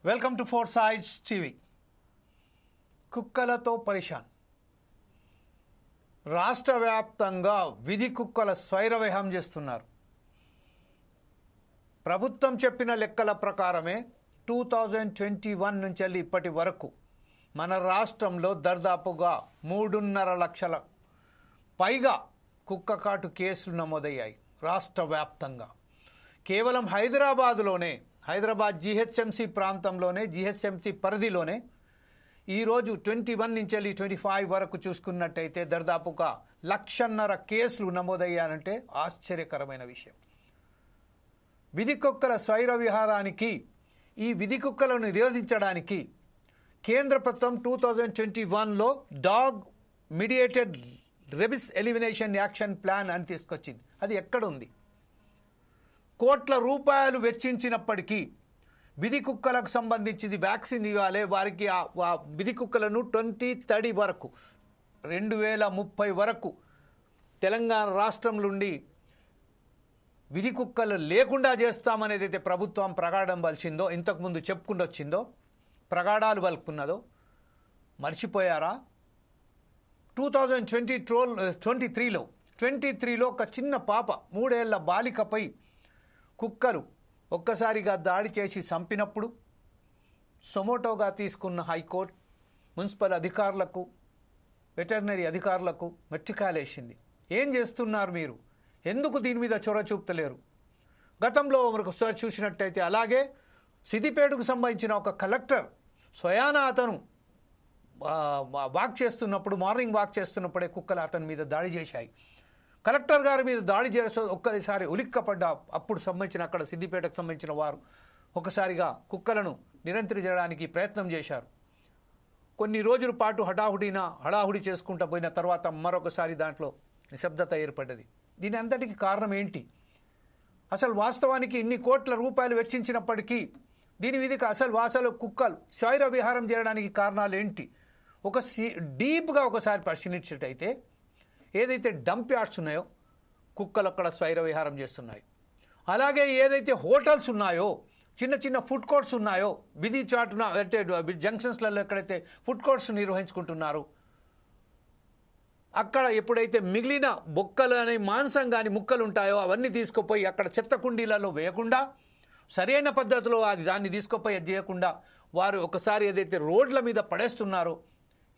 Welcome to Four Sides TV. కుక్కలతో పరిశాన్. రాష్ట్ర వ్యాప్తంగా విధి కుక్కల స్వైరవిహారం చేస్తున్నారు. ప్రభుత్వం చెప్పిన లెక్కల ప్రకారమే 2021 నుంచి వెళ్ళి ఇప్పటి వరకు మన రాష్ట్రంలో దాదాపుగా 3.5 లక్షల పైగా కుక్క కాటు కేసులు నమోదయ్యాయి. రాష్ట్ర వ్యాప్తంగా కేవలం హైదరాబాద్ జిహెచ్ఎంసీ ప్రాంతంలోనే, జిహెచ్ఎంసీ పరిధిలోనే ఈరోజు 21 నుంచి 25 వరకు చూసుకున్నట్టయితే దాదాపుగా 1.5 లక్షల కేసులు నమోదయ్యారంటే ఆశ్చర్యకరమైన విషయం. విధి కుక్కల స్వైర విహారానికి, ఈ విధి కుక్కలను నిరోధించడానికి కేంద్ర ప్రభుత్వం 2021లో dog mediated rabies elimination action plan అని తీసుకొచ్చింది. అది ఎక్కడుంది? కోట్ల రూపాయలు వెచ్చించినప్పటికీ విధి కుక్కలకు సంబంధించింది వ్యాక్సిన్ ఇవ్వాలి. వారికి ఆ విధి కుక్కలను 2030 వరకు 2030 వరకు తెలంగాణ రాష్ట్రం నుండి విధి కుక్కలు లేకుండా చేస్తామనేది అయితే ప్రభుత్వం ప్రగాఢం వలిచిందో, ఇంతకుముందు చెప్పుకుంటూ వచ్చిందో, ప్రగాఢాలు వలుకున్నదో మర్చిపోయారా? 2023లో ఒక చిన్న పాప 3 ఏళ్ల బాలికపై కుక్కలు ఒక్కసారిగా దాడి చేసి చంపినప్పుడు సొమోటోగా తీసుకున్న హైకోర్టు మున్సిపల్ అధికారులకు, వెటర్నరీ అధికారులకు మెట్టికాలేసింది. ఏం చేస్తున్నారు మీరు? ఎందుకు దీని మీద చొరవ చూపుతలేరు? గతంలో మనకు చూసినట్టయితే అలాగే సిద్దిపేటకు సంబంధించిన ఒక కలెక్టర్ స్వయాన అతను మార్నింగ్ వాక్ చేస్తున్నప్పుడే కుక్కలు అతని మీద దాడి చేశాయి. కలెక్టర్ గారి మీద దాడి చేసి ఒక్కసారి ఉలిక్కపడ్డ అప్పుడు సంబంధించిన అక్కడ సిద్దిపేటకు సంబంధించిన వారు కుక్కలను నియంత్రించడానికి ప్రయత్నం చేశారు. కొన్ని రోజుల పాటు హడాహుడి చేసుకుంటూ పోయిన తర్వాత మరొకసారి దాంట్లో నిశ్శబ్దత ఏర్పడ్డది. దీని అంతటికి కారణం ఏంటి? అసలు వాస్తవానికి ఇన్ని కోట్ల రూపాయలు వెచ్చించినప్పటికీ దీని మీదకి అసలు కుక్కలు స్వైర విహారం చేయడానికి కారణాలు ఏంటి? డీప్గా ఒకసారి పరిశీలించినట్టయితే ఏదైతే డంప్ యార్డ్స్ ఉన్నాయో కుక్కలు అక్కడ స్వైర విహారం చేస్తున్నాయి. అలాగే ఏదైతే హోటల్స్ ఉన్నాయో, చిన్న చిన్న ఫుడ్ కోర్ట్స్ ఉన్నాయో, విధి చాటున అంటే జంక్షన్స్లలో ఎక్కడైతే ఫుడ్ కోర్ట్స్ నిర్వహించుకుంటున్నారు అక్కడ ఎప్పుడైతే మిగిలిన బొక్కలు అనే మాంసం కానీ ముక్కలు ఉంటాయో అవన్నీ తీసుకుపోయి అక్కడ చెత్త కుండీలలో వేయకుండా, సరైన పద్ధతిలో దాన్ని తీసుకుపోయి అది చేయకుండా వారు ఒకసారి ఏదైతే రోడ్ల మీద పడేస్తున్నారో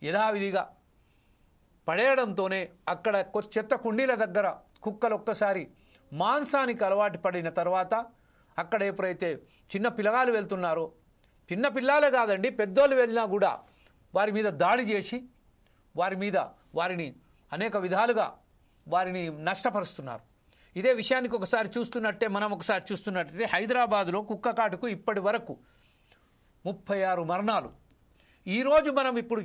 యథావిధిగా పడేయడంతోనే అక్కడ చెత్త కుండీల దగ్గర కుక్కలు ఒక్కసారి మాంసానికి అలవాటు పడిన తర్వాత అక్కడ ఎప్పుడైతే చిన్న పిల్లగాలు వెళ్తున్నారో, చిన్న పిల్లలే కాదండి పెద్దోళ్ళు వెళ్ళినా కూడా వారి మీద దాడి చేసి వారిని అనేక విధాలుగా వారిని నష్టపరుస్తున్నారు. ఇదే విషయానికి మనం ఒకసారి చూస్తున్నట్టయితే హైదరాబాద్లో కుక్క కాటుకు ఇప్పటి వరకు 36 మరణాలు. ఈరోజు మనం ఇప్పుడు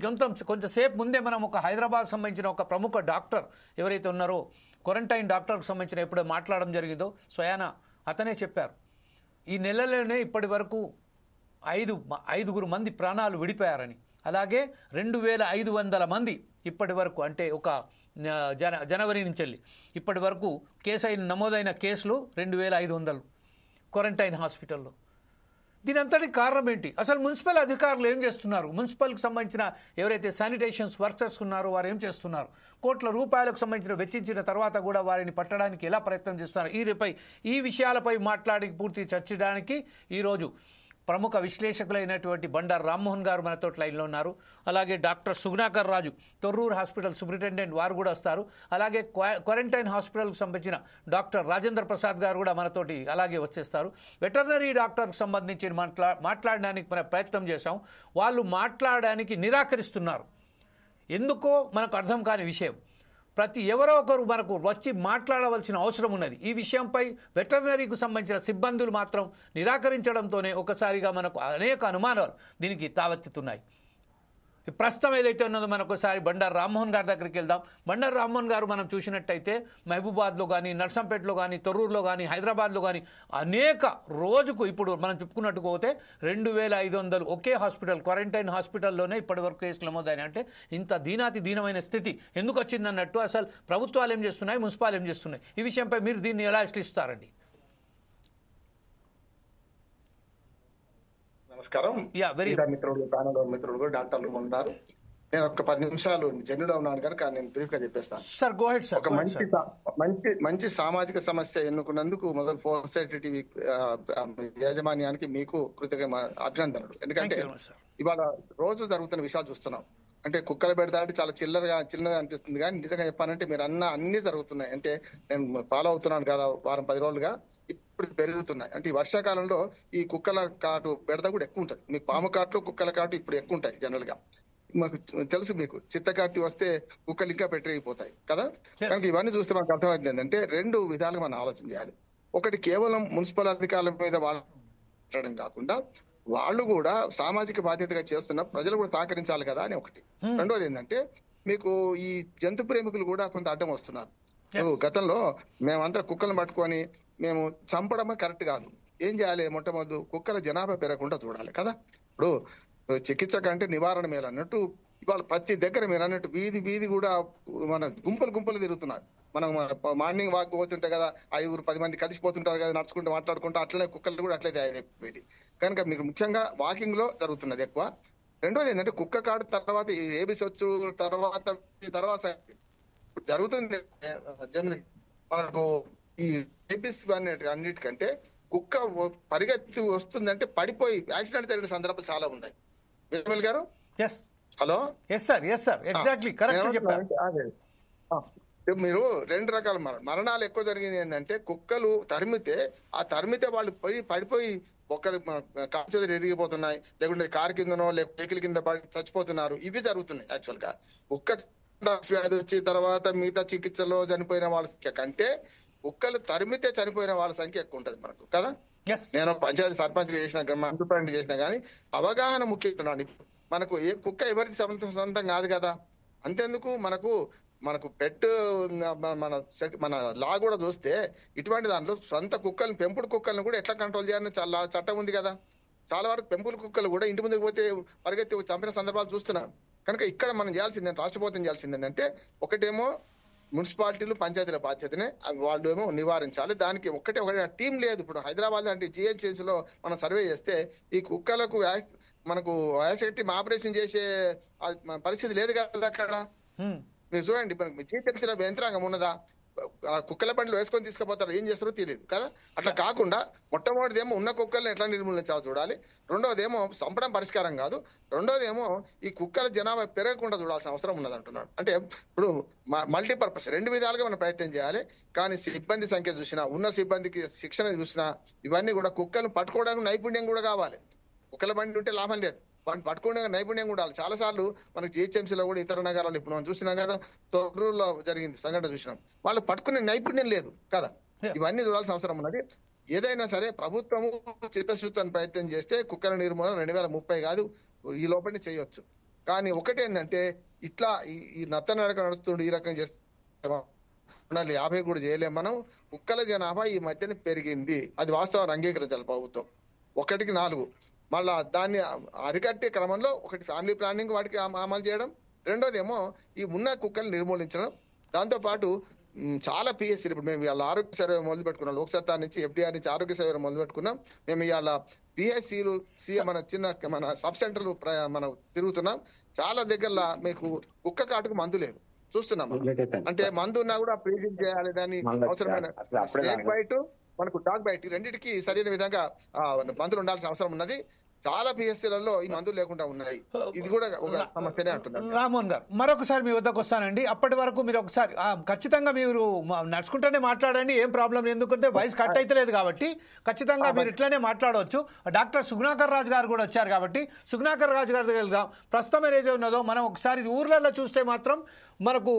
కొంతసేపు ముందే మనం ఒక హైదరాబాద్ సంబంధించిన ఒక ప్రముఖ డాక్టర్ ఎవరైతే ఉన్నారో క్వారంటైన్ డాక్టర్కి సంబంధించిన ఎప్పుడో మాట్లాడడం జరిగిందో స్వయాన అతనే చెప్పారు. ఈ నెలలోనే ఇప్పటి వరకు 5 మంది ప్రాణాలు విడిపోయారని, అలాగే 2500 మంది ఇప్పటి వరకు అంటే ఒక జనవరి నుంచి వెళ్ళి ఇప్పటి వరకు నమోదైన కేసులు 2500 క్వారంటైన్ హాస్పిటల్లో. దీని అంతటి కారణం ఏంటి? అసలు మున్సిపల్ అధికారులు ఏం చేస్తున్నారు? మున్సిపల్కి సంబంధించిన ఎవరైతే శానిటేషన్స్ వర్కర్స్ ఉన్నారో వారు ఏం చేస్తున్నారు? కోట్ల రూపాయలకు సంబంధించిన వెచ్చించిన తర్వాత కూడా వారిని పట్టడానికి ఎలా ప్రయత్నం చేస్తున్నారు? ఈ విషయాలపై పూర్తి చర్చించడానికి ఈరోజు ప్రముఖ విశ్లేషకులైనటువంటి బండారు రామ్మోహన్ గారు మనతో లైన్లో ఉన్నారు. అలాగే డాక్టర్ సుగుణాకర్ రాజు, తొర్రూరు హాస్పిటల్ సూపరింటెండెంట్, వారు కూడా వస్తారు. అలాగే క్వారంటైన్ హాస్పిటల్కి సంబంధించిన డాక్టర్ రాజేంద్ర ప్రసాద్ గారు కూడా మనతోటి అలాగే వచ్చేస్తారు. వెటర్నరీ డాక్టర్కి సంబంధించి మాట్లాడడానికి మనం ప్రయత్నం చేశాం. వాళ్ళు మాట్లాడడానికి నిరాకరిస్తున్నారు. ఎందుకో మనకు అర్థం కాని విషయం. ఎవరో ఒకరు మనకు వచ్చి మాట్లాడవలసిన అవసరం ఉన్నది. ఈ విషయంపై వెటర్నరీకి సంబంధించిన సిబ్బందులు మాత్రం నిరాకరించడంతోనే ఒకసారిగా మనకు అనేక అనుమానాలు దీనికి తావెత్తుతున్నాయి. ప్రస్తుతం ఏదైతే ఉన్నదో మనకొకసారి బండారు రామ్మోహన్ గారి దగ్గరికి వెళ్దాం. బండారు రామ్మోహన్ గారు మనం చూసినట్టయితే మహబూబాద్లో కానీ, నర్సంపేటలో కానీ, తొర్రూరులో కానీ, హైదరాబాద్లో కానీ అనేక రోజుకు ఇప్పుడు మనం చెప్పుకున్నట్టు పోతే 2500 ఒకే హాస్పిటల్ క్వారంటైన్ హాస్పిటల్లోనే ఇప్పటివరకు కేసులు నమోదైనాయి. అంటే ఇంత దీనమైన స్థితి ఎందుకు వచ్చిందన్నట్టు అసలు ప్రభుత్వాలు ఏం చేస్తున్నాయి, మున్సిపాలు ఏం చేస్తున్నాయి? ఈ విషయంపై మీరు దీన్ని ఎలా విశ్లేషిస్తారండి? నమస్కారం. ఇంకా మిత్రులు, ప్యానల్ మిత్రులు కూడా డాక్టర్లు ఉన్నారు. నేను ఒక 10 నిమిషాలు జన్యులో ఉన్నాను కనుక నేను బ్రీఫ్ గా చెప్పేస్తాను. Sir go head sir. ఒక మంచి సామాజిక సమస్య ఎన్నుకున్నందుకు మొదలు ఫోర్సైట్ టీవీ యాజమాన్యానికి మీకు కృతజ్ఞ అభినందనలు. ఎందుకంటే ఇవాళ రోజు జరుగుతున్న విషయాలు చూస్తున్నాం. అంటే కుక్కలు పెడతాంటే చాలా చిన్నగా అనిపిస్తుంది, కానీ నిజంగా చెప్పాలంటే మీరు అన్ని జరుగుతున్నాయి. అంటే నేను ఫాలో అవుతున్నాను కదా వారం 10 రోజులుగా, ఇప్పుడు పెరుగుతున్నాయి. అంటే ఈ వర్షాకాలంలో ఈ కుక్కల కాటు బెడద కూడా ఎక్కువ ఉంటుంది. మీ పాము కాట్లు కుక్కల కాటు ఇప్పుడు ఎక్కువ ఉంటాయి జనరల్ గా. మాకు తెలుసు, మీకు చిత్తకార్తి వస్తే కుక్కలు ఇంకా పెట్టిపోతాయి కదా. కనుక ఇవన్నీ చూస్తే మనకు అర్థమైంది ఏంటంటే 2 విధాలుగా మనం ఆలోచన చేయాలి. ఒకటి, కేవలం మున్సిపల్ అధికారుల మీద వాళ్ళడం కాకుండా వాళ్ళు కూడా సామాజిక బాధ్యతగా చేస్తున్న ప్రజలు కూడా సహకరించాలి కదా అని ఒకటి. రెండోది ఏంటంటే మీకు ఈ జంతు ప్రేమికులు కూడా కొంత అడ్డం వస్తున్నారు. గతంలో మేమంతా కుక్కలను పట్టుకొని మేము చంపడమే కరెక్ట్ కాదు. ఏం చేయాలి? మొట్టమొదటి కుక్కల జనాభా పెరగకుండా చూడాలి కదా. ఇప్పుడు చికిత్స కంటే నివారణ మేలు అన్నట్టు ఇవాళ ప్రతి దగ్గర మీరు అన్నట్టు వీధి కూడా మన గుంపులు తిరుగుతున్నారు. మనం మార్నింగ్ వాక్ పోతుంటే కదా 5-10 మంది కలిసిపోతుంటారు కదా, నడుచుకుంటూ మాట్లాడుకుంటూ, అట్లనే కుక్కలు కూడా అట్లే తయారైపోయేది. కనుక మీకు ముఖ్యంగా వాకింగ్ లో జరుగుతున్నది ఎక్కువ. రెండోది ఏంటంటే కుక్క కాడు తర్వాత ఏబిసి వచ్చు తర్వాత జరుగుతుంది జనరల్ మనకు ఈ ఏబిసి అన్నిటికంటే కుక్క పరిగెత్తి వస్తుందంటే పడిపోయి యాక్సిడెంట్ జరిగిన సందర్భాలు చాలా ఉన్నాయి. విమల్ గారు, హలో. మీరు 2 రకాల మరణాలు ఎక్కువ జరిగింది ఏంటంటే కుక్కలు తరిమితే వాళ్ళు పడిపోయి ఒకరు కాలు ఎరిగిపోతున్నాయి, లేకుంటే కారు కిందనో వెహికల్ కింద పడి చచ్చిపోతున్నారు. ఇవి జరుగుతున్నాయి. యాక్చువల్ గా కుక్క వ్యాధి వచ్చి తర్వాత మిగతా చికిత్సలో చనిపోయిన వాళ్ళ సంఖ్య కంటే కుక్కలు తరిమితే చనిపోయిన వాళ్ళ సంఖ్య ఎక్కువ ఉంటది మనకు కదా. నేను పంచాయతీ సర్పంచ్ చేసిన మంత్రి చేసినా కానీ అవగాహన ముఖ్యం. మనకు ఏ కుక్క ఎవరికి సొంతం కాదు కదా. అంతేందుకు మనకు పెట్ మన లా కూడా చూస్తే ఇటువంటి దాంట్లో సొంత కుక్కల్ని, పెంపుడు కుక్కల్ని కూడా ఎట్లా కంట్రోల్ చేయాలని చాలా చట్టం ఉంది కదా. చాలా వరకు పెంపుడు కుక్కలు కూడా ఇంటి ముందుకు పోతే పరిగెత్తి చంపిన సందర్భాలు చూస్తున్నాం. కనుక ఇక్కడ మనం చేయాల్సిందే, రాష్ట్ర ప్రభుత్వం చేయాల్సింది ఏంటంటే ఒకటేమో మున్సిపాలిటీలు, పంచాయతీల బాధ్యతనే, వాళ్ళు ఏమో నివారించాలి. దానికి ఒకటే టీం లేదు. ఇప్పుడు హైదరాబాద్ లాంటి జిహెచ్ఎంసీ లో మనం సర్వే చేస్తే ఈ కుక్కలకు మనకు యాసిడ్ ఆపరేషన్ చేసే పరిస్థితి లేదు కదా అక్కడ. మీరు చూడండి, జిహెచ్ఎంసీలో యంత్రాంగం ఉన్నదా? కుక్కల బండ్లు వేసుకొని తీసుకుపోతారు, ఏం చేస్తారో తెలియదు కదా. అట్లా కాకుండా మొట్టమొదటిదేమో ఉన్న కుక్కల్ని ఎట్లా నిర్మూలించాలో చూడాలి. రెండోదేమో చంపడం పరిష్కారం కాదు. రెండోదేమో ఈ కుక్కల జనాభా పెరగకుండా చూడాల్సిన అవసరం ఉన్నది అంటున్నాడు. అంటే ఇప్పుడు మల్టీపర్పస్ 2 విధాలుగా మనం ప్రయత్నం చేయాలి. కానీ సిబ్బంది సంఖ్య చూసినా, ఉన్న సిబ్బందికి శిక్షణ చూసినా, ఇవన్నీ కూడా కుక్కలను పట్టుకోవడానికి నైపుణ్యం కూడా కావాలి. కుక్కల బండి ఉంటే లాభం లేదు, వాటిని పట్టుకునే నైపుణ్యం కూడా. చాలా సార్లు మనకి జిహెచ్ఎంసీలో కూడా ఇతర నగరాలు ఇప్పుడు మనం చూసినాం కదా, తొర్రూరులో జరిగింది సంఘటన చూసినాం. వాళ్ళు పట్టుకునే నైపుణ్యం లేదు కదా. ఇవన్నీ చూడాల్సిన అవసరం ఉన్నది. ఏదైనా సరే ప్రభుత్వము చిత్తశుద్ధిని ప్రయత్నం చేస్తే కుక్కల నిర్మూలన 2030 కాదు, ఈ లోపలనే చేయొచ్చు. కానీ ఒకటేంటంటే ఇట్లా ఈ నత్తనడక నడుస్తుండే ఈ రకం చేస్తే 50 కూడా చేయలేం మనం. కుక్కల జనాభా ఈ మధ్యన పెరిగింది, అది వాస్తవాన్ని అంగీకరించాలి ప్రభుత్వం. 1కి 4. మళ్ళా దాన్ని అరికట్టే క్రమంలో ఒకటి ఫ్యామిలీ ప్లానింగ్ వాటికి అమలు చేయడం, రెండోదేమో ఈ ఉన్న కుక్కలు నిర్మూలించడం. దాంతో పాటు చాలా పిఎస్సీలు, ఇప్పుడు మేము ఇవాళ ఆరోగ్య సర్వే మొదలు పెట్టుకున్నాం. లోక్సత్తా నుంచి FDR నుంచి ఆరోగ్య సర్వే మొదలు పెట్టుకున్నాం. మేము ఇవాళ పిహెచ్సిలు మన సబ్ సెంటర్లు మనం తిరుగుతున్నాం. చాలా దగ్గరలో మీకు కుక్క కాటుకు మందు లేదు చూస్తున్నాం. అంటే మందు ఉన్నా కూడా ప్రీజింగ్ చేయాలి. దాన్ని అవసరమైన స్నేక్ బైట్, మనకు డాగ్ బైట్, రెండింటికి సరైన విధంగా మందులు ఉండాల్సిన అవసరం ఉన్నది. చాలా పిఎస్సీలలో ఈ మందులు లేకుండా ఉన్నాయి. ఇది కూడా ఒక సమస్యనే అంటున్నారు. రామ్మోహన్ గారు, మరొకసారి మీ వద్దకు వస్తానండి. అప్పటి వరకు మీరు ఒకసారి ఖచ్చితంగా మీరు నడుచుకుంటూనే మాట్లాడండి, ఏం ప్రాబ్లం. ఎందుకంటే వాయిస్ కట్ అయితే లేదు కాబట్టి ఖచ్చితంగా మీరు ఇట్లనే మాట్లాడవచ్చు. డాక్టర్ సుగుణాకర్ రాజు గారు కూడా వచ్చారు కాబట్టి సుగుణాకర్ రాజు గారి దగ్గర వెళ్దాం. ప్రస్తుతం ఏదైతే ఉన్నదో మనం ఒకసారి ఊర్లలో చూస్తే మాత్రం మనకు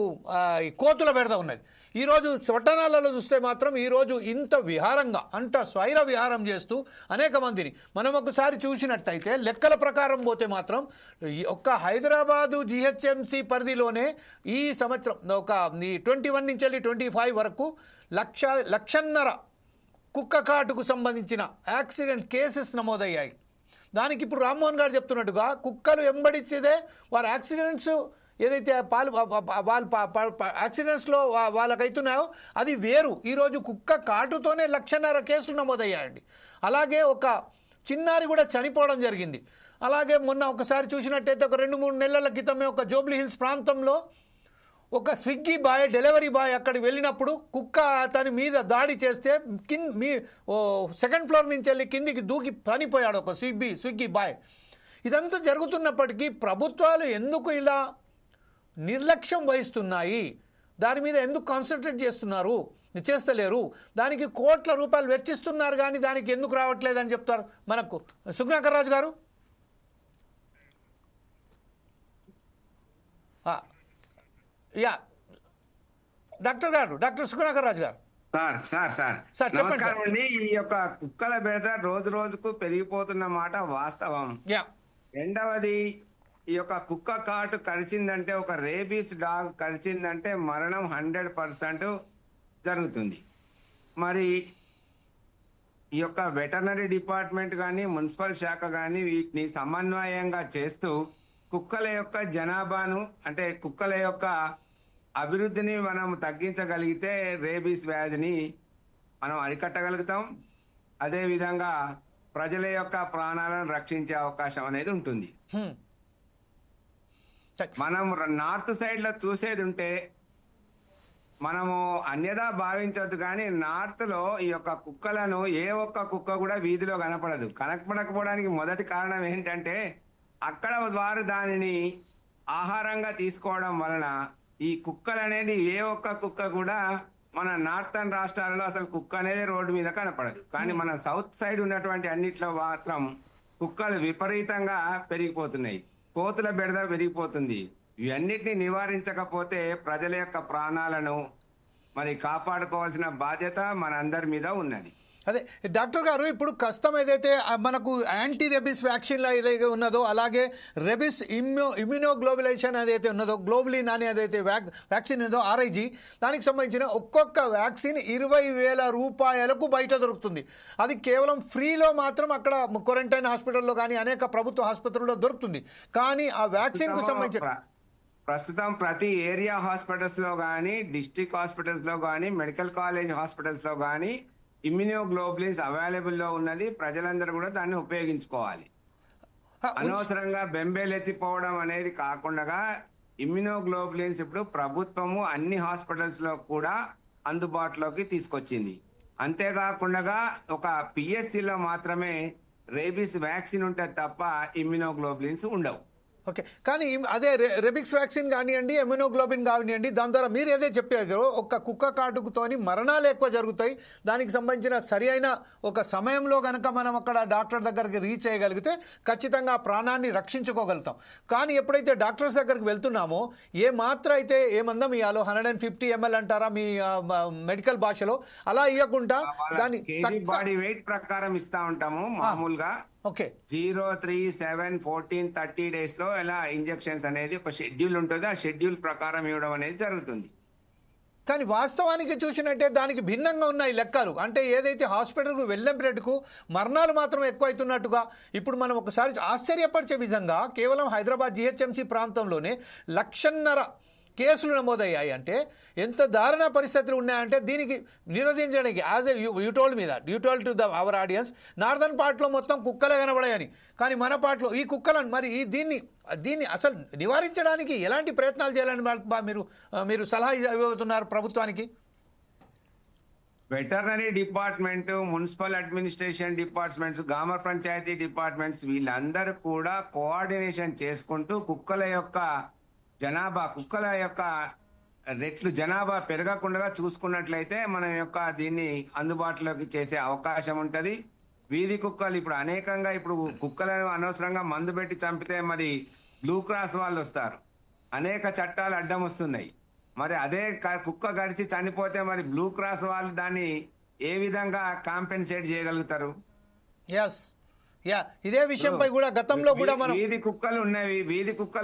కోతుల బెడద ఉన్నది. ఈరోజు పట్టణాలలో చూస్తే మాత్రం ఈరోజు ఇంత విహారంగా అంత స్వైర విహారం చేస్తూ అనేక మందిని మనం ఒకసారి చూసినట్టయితే లెక్కల ప్రకారం పోతే మాత్రం ఒక్క హైదరాబాదు జిహెచ్ఎంసీ పరిధిలోనే ఈ సంవత్సరం ఒక 21 నుంచి 25 వరకు లక్షన్నర కుక్క కాటుకు సంబంధించిన యాక్సిడెంట్ కేసెస్ నమోదయ్యాయి. దానికి ఇప్పుడు రామ్మోహన్ గారు చెప్తున్నట్టుగా కుక్కలు వెంబడించేదే వారి యాక్సిడెంట్స్ ఏదైతే యాక్సిడెంట్స్లో వాళ్ళకైతున్నాయో అది వేరు. ఈరోజు కుక్క కాటుతోనే 1,00,000 కేసులు నమోదయ్యాయండి. అలాగే ఒక చిన్నారి కూడా చనిపోవడం జరిగింది. అలాగే మొన్న ఒకసారి చూసినట్టయితే ఒక 2-3 నెలల క్రితమే ఒక జూబ్లీ హిల్స్ ప్రాంతంలో ఒక స్విగ్గీ బాయ్, డెలివరీ బాయ్ అక్కడికి వెళ్ళినప్పుడు కుక్క అతని మీద దాడి చేస్తే సెకండ్ ఫ్లోర్ నుంచి వెళ్ళి కిందికి దూకి చనిపోయాడు ఒక స్విగ్గీ బాయ్. ఇదంతా జరుగుతున్నప్పటికీ ప్రభుత్వాలు ఎందుకు ఇలా నిర్లక్ష్యం వహిస్తున్నాయి? దాని మీద ఎందుకు కాన్సన్ట్రేట్ చేస్తలేరు? దానికి కోట్ల రూపాయలు వెచ్చిస్తున్నారు కానీ దానికి ఎందుకు రావట్లేదని చెప్తారు మనకు సుగుణాకర్ రాజు గారు. డాక్టర్ సుగుణాకర్ రాజు గారు. సార్ నమస్కారం అండి. ఈ యొక్క కుక్కల బెడద రోజు రోజుకు పెరిగిపోతున్న మాట వాస్తవం. రెండవది, ఈ యొక్క కుక్క కాటు కరిచిందంటే, ఒక రేబీస్ డాగ్ కరిచిందంటే మరణం 100% జరుగుతుంది. మరి ఈ యొక్క వెటర్నరీ డిపార్ట్మెంట్ కానీ మున్సిపల్ శాఖ కానీ వీటిని సమన్వయంగా చేస్తూ కుక్కల యొక్క జనాభాను, అంటే కుక్కల యొక్క అభివృద్ధిని మనం తగ్గించగలిగితే రేబీస్ వ్యాధిని మనం అరికట్టగలుగుతాం. అదేవిధంగా ప్రజల యొక్క ప్రాణాలను రక్షించే అవకాశం అనేది ఉంటుంది. మనం నార్త్ సైడ్ లో చూసేది ఉంటే మనము అన్యదా భావించవద్దు, కానీ నార్త్ లో ఈ యొక్క కుక్కలను ఏ ఒక్క కుక్క కూడా వీధిలో కనపడకపోవడానికి మొదటి కారణం ఏంటంటే, అక్కడ వారు దానిని ఆహారంగా తీసుకోవడం వలన ఈ కుక్కలు అనేది ఏ ఒక్క కుక్క కూడా మన నార్థన్ రాష్ట్రాలలో అసలు కుక్క అనేది రోడ్డు మీద కనపడదు. కానీ మన సౌత్ సైడ్ ఉన్నటువంటి అన్నిట్లో మాత్రం కుక్కలు విపరీతంగా పెరిగిపోతున్నాయి. కోతుల బెడద పెరిగిపోతుంది. ఇవన్నిటిని నివారించకపోతే ప్రజల యొక్క ప్రాణాలను మరి కాపాడుకోవాల్సిన బాధ్యత మనందరి మీద ఉన్నది. అదే డాక్టర్ గారు, ఇప్పుడు కష్టం ఏదైతే మనకు యాంటీ రెబిస్ వ్యాక్సిన్ ఏదైతే ఉన్నదో, అలాగే రెబిస్ ఇమ్యూనోగ్లోబులైజేషన్ ఏదైతే ఉన్నదో, గ్లోబులిన్ అనే ఏదైతే వ్యాక్సిన్ ఉందో RIG, దానికి సంబంధించిన ఒక్కొక్క వ్యాక్సిన్ 20,000 రూపాయలకు బయట దొరుకుతుంది. అది కేవలం ఫ్రీలో మాత్రం అక్కడ క్వారంటైన్ హాస్పిటల్లో కానీ అనేక ప్రభుత్వ ఆసుపత్రుల్లో దొరుకుతుంది. కానీ ఆ వ్యాక్సిన్ కు సంబంధించిన ప్రస్తుతం ప్రతి ఏరియా హాస్పిటల్స్ లో కానీ, డిస్ట్రిక్ట్ హాస్పిటల్స్ లో కానీ, మెడికల్ కాలేజ్ హాస్పిటల్స్ లో కానీ ఇమ్యూనోగ్లోబులిన్స్ అవైలబుల్ లో ఉన్నది. ప్రజలందరూ కూడా దాన్ని ఉపయోగించుకోవాలి. అనవసరంగా బెంబేలెత్తిపోవడం అనేది కాకుండా ఇమ్యూనోగ్లోబులిన్స్ ఇప్పుడు ప్రభుత్వము అన్ని హాస్పిటల్స్ లో కూడా అందుబాటులోకి తీసుకొచ్చింది. అంతేకాకుండా ఒక PSC లో మాత్రమే రేబీస్ వ్యాక్సిన్ ఉంటుంది తప్ప ఇమ్యూనోగ్లోబులిన్స్ ఉండవు. ఓకే, కానీ అదే రెబిక్స్ వ్యాక్సిన్ కానివ్వండి, ఇమ్యూనోగ్లోబిన్ కానివ్వండి, దాని ద్వారా మీరు ఏదో చెప్పారో ఒక కుక్క కాటుకుతోని మరణాలు ఎక్కువ జరుగుతాయి. దానికి సంబంధించిన సరి అయిన ఒక సమయంలో కనుక మనం అక్కడ డాక్టర్ దగ్గరికి రీచ్ అయ్యగలిగితే ఖచ్చితంగా ప్రాణాన్ని రక్షించుకోగలుగుతాం. కానీ ఎప్పుడైతే డాక్టర్స్ దగ్గరికి వెళ్తున్నామో, ఏ మాత్ర అయితే ఏ మందం ఇవ్వాలో 150 ml అంటారా మీ మెడికల్ భాషలో, అలా ఇవ్వకుండా దాని బాడీ వెయిట్ ప్రకారం ఇస్తా ఉంటాము మామూలుగా. ఓకే, 0, 3, 7, 14, 30 days లో ఇలా ఇంజెక్షన్స్ అనేది ఒక షెడ్యూల్ ఉంటుంది. ఆ షెడ్యూల్ ప్రకారం ఇవ్వడం అనేది జరుగుతుంది. కానీ వాస్తవానికి చూసినట్టే దానికి భిన్నంగా ఉన్నాయి లెక్కలు. అంటే ఏదైతే హాస్పిటల్కు వెళ్ళినప్పటికు మరణాలు మాత్రం ఎక్కువ అవుతున్నట్టుగా ఇప్పుడు మనం ఒకసారి ఆశ్చర్యపరిచే విధంగా కేవలం హైదరాబాద్ GHMC ప్రాంతంలోనే 1,50,000 కేసులు నమోదయ్యాయి. అంటే ఎంత దారుణ పరిస్థితులు ఉన్నాయంటే దీనికి నిరోధించడానికి you told to our audience, northern పార్ట్లో మొత్తం కుక్కలే కనబడాయని, కానీ మన పార్ట్లో ఈ కుక్కలను మరి దీన్ని అసలు నివారించడానికి ఎలాంటి ప్రయత్నాలు చేయాలని మీరు సలహా ఇవ్వబోతున్నారు ప్రభుత్వానికి? Veterinary department, municipal administration departments, గ్రామ పంచాయతీ డిపార్ట్మెంట్స్ వీళ్ళందరూ కూడా కోఆర్డినేషన్ చేసుకుంటూ కుక్కల యొక్క రెట్లు జనాభా పెరగకుండా చూసుకున్నట్లయితే మన యొక్క దీన్ని అందుబాటులోకి చేసే అవకాశం ఉంటది. వీధి కుక్కలు ఇప్పుడు అనేకంగా ఇప్పుడు కుక్కలను అనవసరంగా మందు పెట్టి చంపితే మరి బ్లూ క్రాస్ వాళ్ళు వస్తారు. అనేక చట్టాలు అడ్డం వస్తున్నాయి. మరి అదే కుక్క గడిచి చనిపోతే మరి బ్లూ క్రాస్ వాళ్ళు దాన్ని ఏ విధంగా కాంపెన్సేట్ చేయగలుగుతారు? ఇదే విషయంపై కూడా గతంలో కూడా మనం వీధి కుక్కలు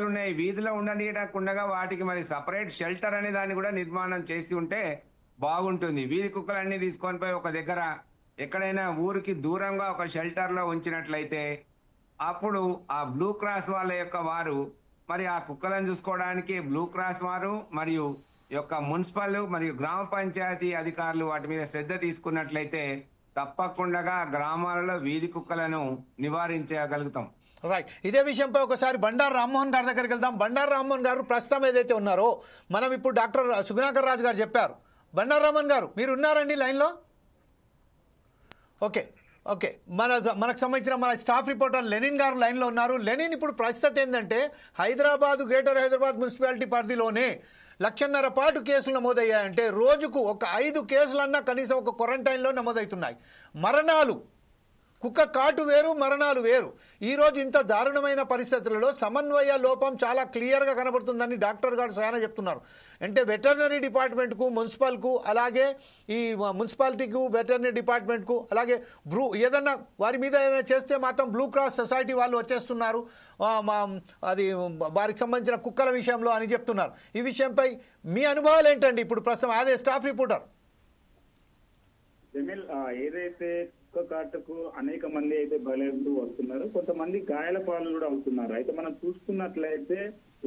ఉన్నాయి. వీధిలో ఉండనీయకుండా వాటికి మరి సపరేట్ షెల్టర్ అనే దాన్ని కూడా నిర్మాణం చేసి ఉంటే బాగుంటుంది. వీధి కుక్కలన్నీ తీసుకొని పోయి ఒక దగ్గర ఎక్కడైనా ఊరికి దూరంగా ఒక షెల్టర్ లో ఉంచినట్లయితే అప్పుడు ఆ బ్లూ క్రాస్ వాళ్ళ యొక్క వారు మరి ఆ కుక్కలను చూసుకోవడానికి బ్లూ క్రాస్ వారు మరియు యొక్క మున్సిపల్ మరియు గ్రామ పంచాయతీ అధికారులు వాటి మీద శ్రద్ధ తీసుకున్నట్లయితే తప్పకుండా గ్రామాలలో వీధి కుక్కలను నివారించగలుగుతాం. రైట్. ఇదే విషయంపై ఒకసారి బండారు రామ్మోహన్ గారి దగ్గరికి వెళ్దాం. బండారు రామ్మోహన్ గారు ప్రస్తుతం ఏదైతే ఉన్నారో మనం ఇప్పుడు డాక్టర్ సుగుణాకర్ రాజు గారు చెప్పారు. బండారు రామ్మోహన్ గారు మీరు ఉన్నారండి లైన్లో? ఓకే ఓకే మనకు సంబంధించిన మన స్టాఫ్ రిపోర్టర్ లెనిన్ గారు లైన్లో ఉన్నారు. లెనిన్, ఇప్పుడు పరిస్థితి ఏంటంటే హైదరాబాద్, గ్రేటర్ హైదరాబాద్ మున్సిపాలిటీ పరిధిలోనే 1,500,000 పాటు కేసులు నమోదయ్యాయంటే రోజుకు ఒక 5 కేసులన్నా కనీసం ఒక క్వారంటైన్లో నమోదవుతున్నాయి. మరణాలు, కుక్క కాటు వేరు, మరణాలు వేరు. ఈరోజు ఇంత దారుణమైన పరిస్థితులలో సమన్వయ లోపం చాలా క్లియర్గా కనబడుతుందని డాక్టర్ గారు స్వయాన చెప్తున్నారు. అంటే వెటర్నరీ డిపార్ట్మెంట్కు, మున్సిపల్కు, అలాగే ఈ మున్సిపాలిటీకు, వెటర్నరీ డిపార్ట్మెంట్కు, అలాగే ఏదన్నా వారి మీద ఏదైనా చేస్తే మాత్రం బ్లూ క్రాస్ సొసైటీ వాళ్ళు వచ్చేస్తున్నారు అది వారికి సంబంధించిన కుక్కల విషయంలో అని చెప్తున్నారు. ఈ విషయంపై మీ అనుభవాలు ఏంటండి ఇప్పుడు ప్రస్తుతం అదే స్టాఫ్ రిపోర్టర్? జమీల్, ఏదైతే కుక్క కాటుకు అనేక మంది అయితే బలవుతూ వస్తున్నారు, కొంతమంది గాయాల పాలు కూడా అవుతున్నారు. అయితే మనం చూసుకున్నట్లయితే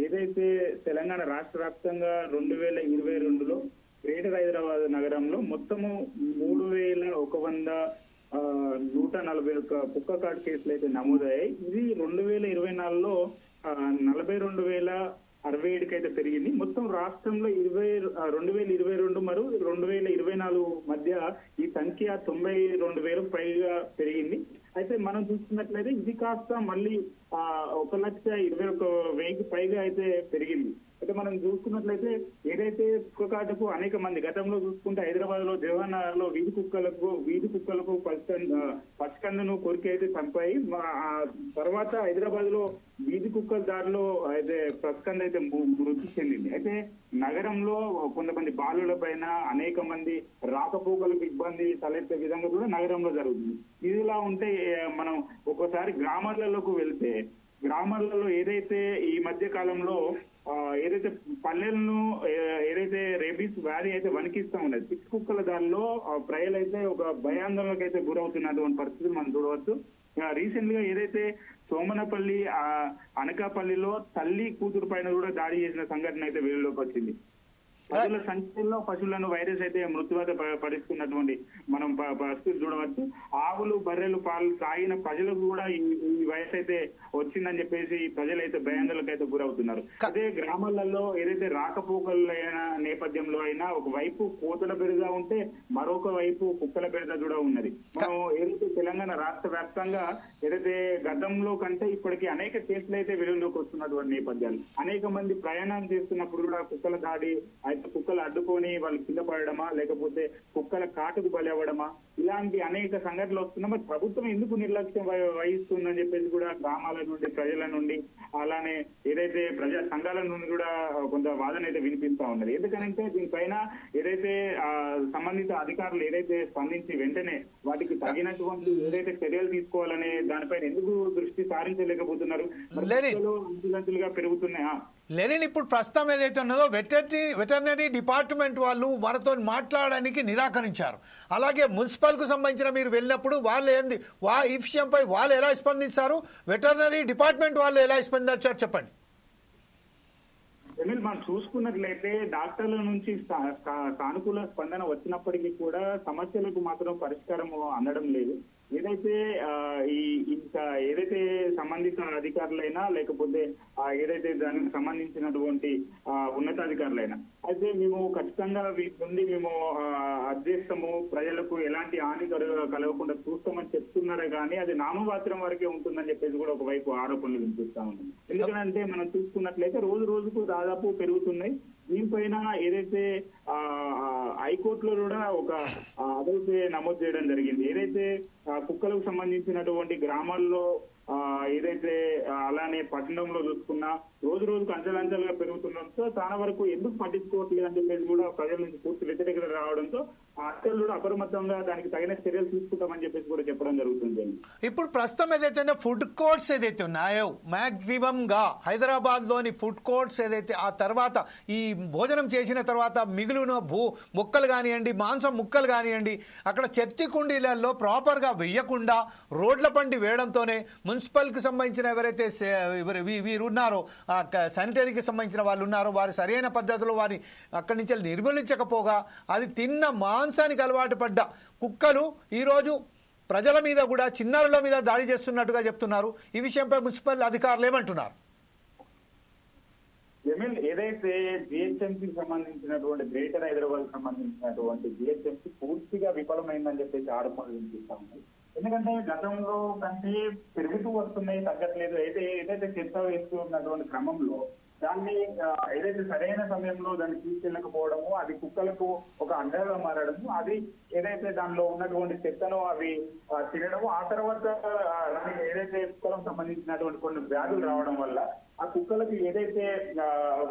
ఏదైతే తెలంగాణ రాష్ట్ర వ్యాప్తంగా 2022లో గ్రేటర్ హైదరాబాద్ నగరంలో మొత్తము 3,140 కుక్క కాటు కేసులు అయితే నమోదయ్యాయి. ఇది 2024లో 42,067కి అయితే పెరిగింది. మొత్తం రాష్ట్రంలో 2022 మరియు 2024 మధ్య ఈ సంఖ్య 92,000 పైగా పెరిగింది. అయితే మనం చూసుకున్నట్లయితే ఇది కాస్త మళ్ళీ 1,21,000 పైగా అయితే పెరిగింది. అయితే మనం చూసుకున్నట్లయితే ఏదైతే కుక్క కాటుకు అనేక మంది గతంలో చూసుకుంటే హైదరాబాద్ లో జవహర్ నగర్ లో వీధి కుక్కలకు పసికందును కొరికి అయితే చంపాయి. తర్వాత హైదరాబాద్ లో వీధి కుక్కల దారిలో అయితే పసికంద అయితే మృతి చెందింది. అయితే నగరంలో కొంతమంది బాలుల పైన అనేక మంది రాకపోకలకు ఇబ్బంది తలెత్తే విధంగా కూడా నగరంలో జరుగుతుంది. ఇదిలా ఉంటే మనం ఒక్కోసారి గ్రామాలలోకి వెళ్తే గ్రామాలలో ఏదైతే ఈ మధ్య కాలంలో ఏదైతే పల్లెలను ఏదైతే రేబీస్ వ్యాధి అయితే వణికిస్తా ఉన్నది, పిచ్చి కుక్కల దానిలో ప్రజలైతే ఒక భయాందోళనకు అయితే గురవుతున్నటువంటి పరిస్థితి మనం చూడవచ్చు. రీసెంట్ గా ఏదైతే సోమనపల్లి అనకాపల్లిలో తల్లి కూతురు పైన కూడా దాడి చేసిన సంఘటన అయితే వెలుగులోకి వచ్చింది. పశువుల సంఖ్యలో పశువులను వైరస్ అయితే మృత్యువాత పరుస్తున్నటువంటి మనం పరిస్థితి చూడవచ్చు. ఆవులు, బర్రెలు పాలు తాగిన ప్రజలకు కూడా ఈ వైరస్ అయితే వచ్చిందని చెప్పేసి ప్రజలైతే భయాందోళనకు అయితే గురవుతున్నారు. అదే గ్రామాలలో ఏదైతే రాకపోకలైన నేపథ్యంలో అయినా ఒకవైపు కోతల బెడద ఉంటే మరొక వైపు కుక్కల బెడద కూడా ఉన్నది. మనం ఏదైతే తెలంగాణ రాష్ట్ర వ్యాప్తంగా ఏదైతే గతంలో కంటే ఇప్పటికీ అనేక కేసులు అయితే వెలుగులోకి వస్తున్నటువంటి నేపథ్యాలు, అనేక మంది ప్రయాణం చేస్తున్నప్పుడు కూడా కుక్కల దాడి అయితే కుక్కలు అడ్డుకొని వాళ్ళు కింద పడడమా, లేకపోతే కుక్కల కాటుకు బలి అవ్వడమా, ఇలాంటి అనేక సంఘటనలు వస్తున్నా. మరి ప్రభుత్వం ఎందుకు నిర్లక్ష్యం వహిస్తుందని చెప్పేసి కూడా గ్రామాల నుండి, ప్రజల నుండి, అలానే ఏదైతే ప్రజా సంఘాల నుండి కూడా కొంత వాదన అయితే వినిపిస్తా ఉన్నది. ఎందుకంటే దీనిపైన ఏదైతే సంబంధిత అధికారులు ఏదైతే స్పందించి వెంటనే వాటికి తగినటువంటి ఏదైతే చర్యలు తీసుకోవాలనే దానిపైన ఎందుకు దృష్టి సారించలేకపోతున్నారు? అంచులంచులుగా పెరుగుతున్నాయా? లెనిన్, ఇప్పుడు ప్రస్తుతం ఏదైతే ఉన్నదో వెటర్నరీ డిపార్ట్మెంట్ వాళ్ళు మనతో మాట్లాడడానికి నిరాకరించారు. అలాగే మున్సిపల్కు సంబంధించిన మీరు వెళ్ళినప్పుడు వాళ్ళు ఏంది ఈ విషయంపై వాళ్ళు ఎలా స్పందించారు, వెటర్నరీ డిపార్ట్మెంట్ వాళ్ళు ఎలా స్పందించారు చెప్పండి. మనం చూసుకున్నట్లయితే డాక్టర్ల నుంచి సానుకూల స్పందన వచ్చినప్పటికీ కూడా సమస్యలకు మాత్రం పరిష్కారం అందడం లేదు. ఏదైతే ఏదైతే సంబంధిత అధికారులైనా లేకపోతే ఏదైతే దానికి సంబంధించినటువంటి ఉన్నతాధికారులైనా అయితే మేము ఖచ్చితంగా వీటి నుండి మేము అధ్యక్షము ప్రజలకు ఎలాంటి హాని కలగకుండా చూస్తామని చెప్తున్నారే కానీ అది నామమాత్రం వరకే ఉంటుందని చెప్పేసి కూడా ఒకవైపు ఆరోపణలు వినిపిస్తా ఉన్నాయి. ఎందుకంటే మనం చూసుకున్నట్లయితే రోజు రోజుకు దాదాపు పెరుగుతున్నాయి. దీనిపైన ఏదైతే హైకోర్టులో కూడా ఒక అదైతే నమోదు చేయడం జరిగింది. ఏదైతే కుక్కలకు సంబంధించినటువంటి గ్రామాల్లో ఏదైతే అలానే పట్టణంలో చూసుకున్నా రోజు రోజుకు అంచెలంచెలుగా పెరుగుతుండడంతో చాలా వరకు ఎందుకు పట్టించుకోవట్లేదు అని చెప్పేసి కూడా ప్రజల నుంచి పూర్తి వ్యతిరేకత రావడంతో అధికారులు కూడా అప్రమత్తంగా దానికి తగిన చర్యలు తీసుకుంటామని చెప్పేసి కూడా చెప్పడం జరుగుతుంది. ఇప్పుడు ప్రస్తుతం ఏదైతే ఫుడ్ కోర్ట్స్ ఏదైతే ఉన్నాయో మాక్సిమం గా హైదరాబాద్ లోని ఫుడ్ కోర్ట్స్ ఏదైతే ఆ తర్వాత ఈ భోజనం చేసిన తర్వాత మిగులున ముక్కలు కానివ్వండి, మాంసం ముక్కలు కానివ్వండి, అక్కడ చెత్తి కుండీలలో ప్రాపర్గా వేయకుండా రోడ్ల పండి వేయడంతోనే మున్సిపల్కి సంబంధించిన ఎవరైతే వీరు ఉన్నారో ఆ శానిటరీకి సంబంధించిన వాళ్ళు ఉన్నారో వారు సరైన పద్ధతిలో వారిని అక్కడి నుంచి నిర్మూలించకపోగా అది తిన్న మాంసానికి అలవాటు పడ్డ కుక్కలు ఈరోజు ప్రజల మీద కూడా చిన్నారుల మీద దాడి చేస్తున్నట్టుగా చెప్తున్నారు. ఈ విషయంపై మున్సిపల్ అధికారులు ఏమంటున్నారు? ఏదైతే జిహెచ్ఎంసీకి సంబంధించినటువంటి గ్రేటర్ హైదరాబాద్ సంబంధించినటువంటి జిహెచ్ఎంసీ పూర్తిగా విఫలమైందని చెప్పేసి ఆరోపణలు వినిపిస్తా ఉన్నాయి. ఎందుకంటే గతంలో కంటే పెరుగుతూ వస్తున్నాయి, తగ్గట్లేదు. ఏదైతే చెత్త వేస్తూ ఉన్నటువంటి క్రమంలో దాన్ని ఏదైతే సరైన సమయంలో దాన్ని తీసుకెళ్ళకపోవడము, అది కుక్కలకు ఒక అడ్డగా మారడము, అది ఏదైతే దానిలో ఉన్నటువంటి చెత్తను అవి తినడము, ఆ తర్వాత ఏదైతే కుక్కలకు సంబంధించినటువంటి కొన్ని వ్యాధులు రావడం వల్ల ఆ కుక్కలకు ఏదైతే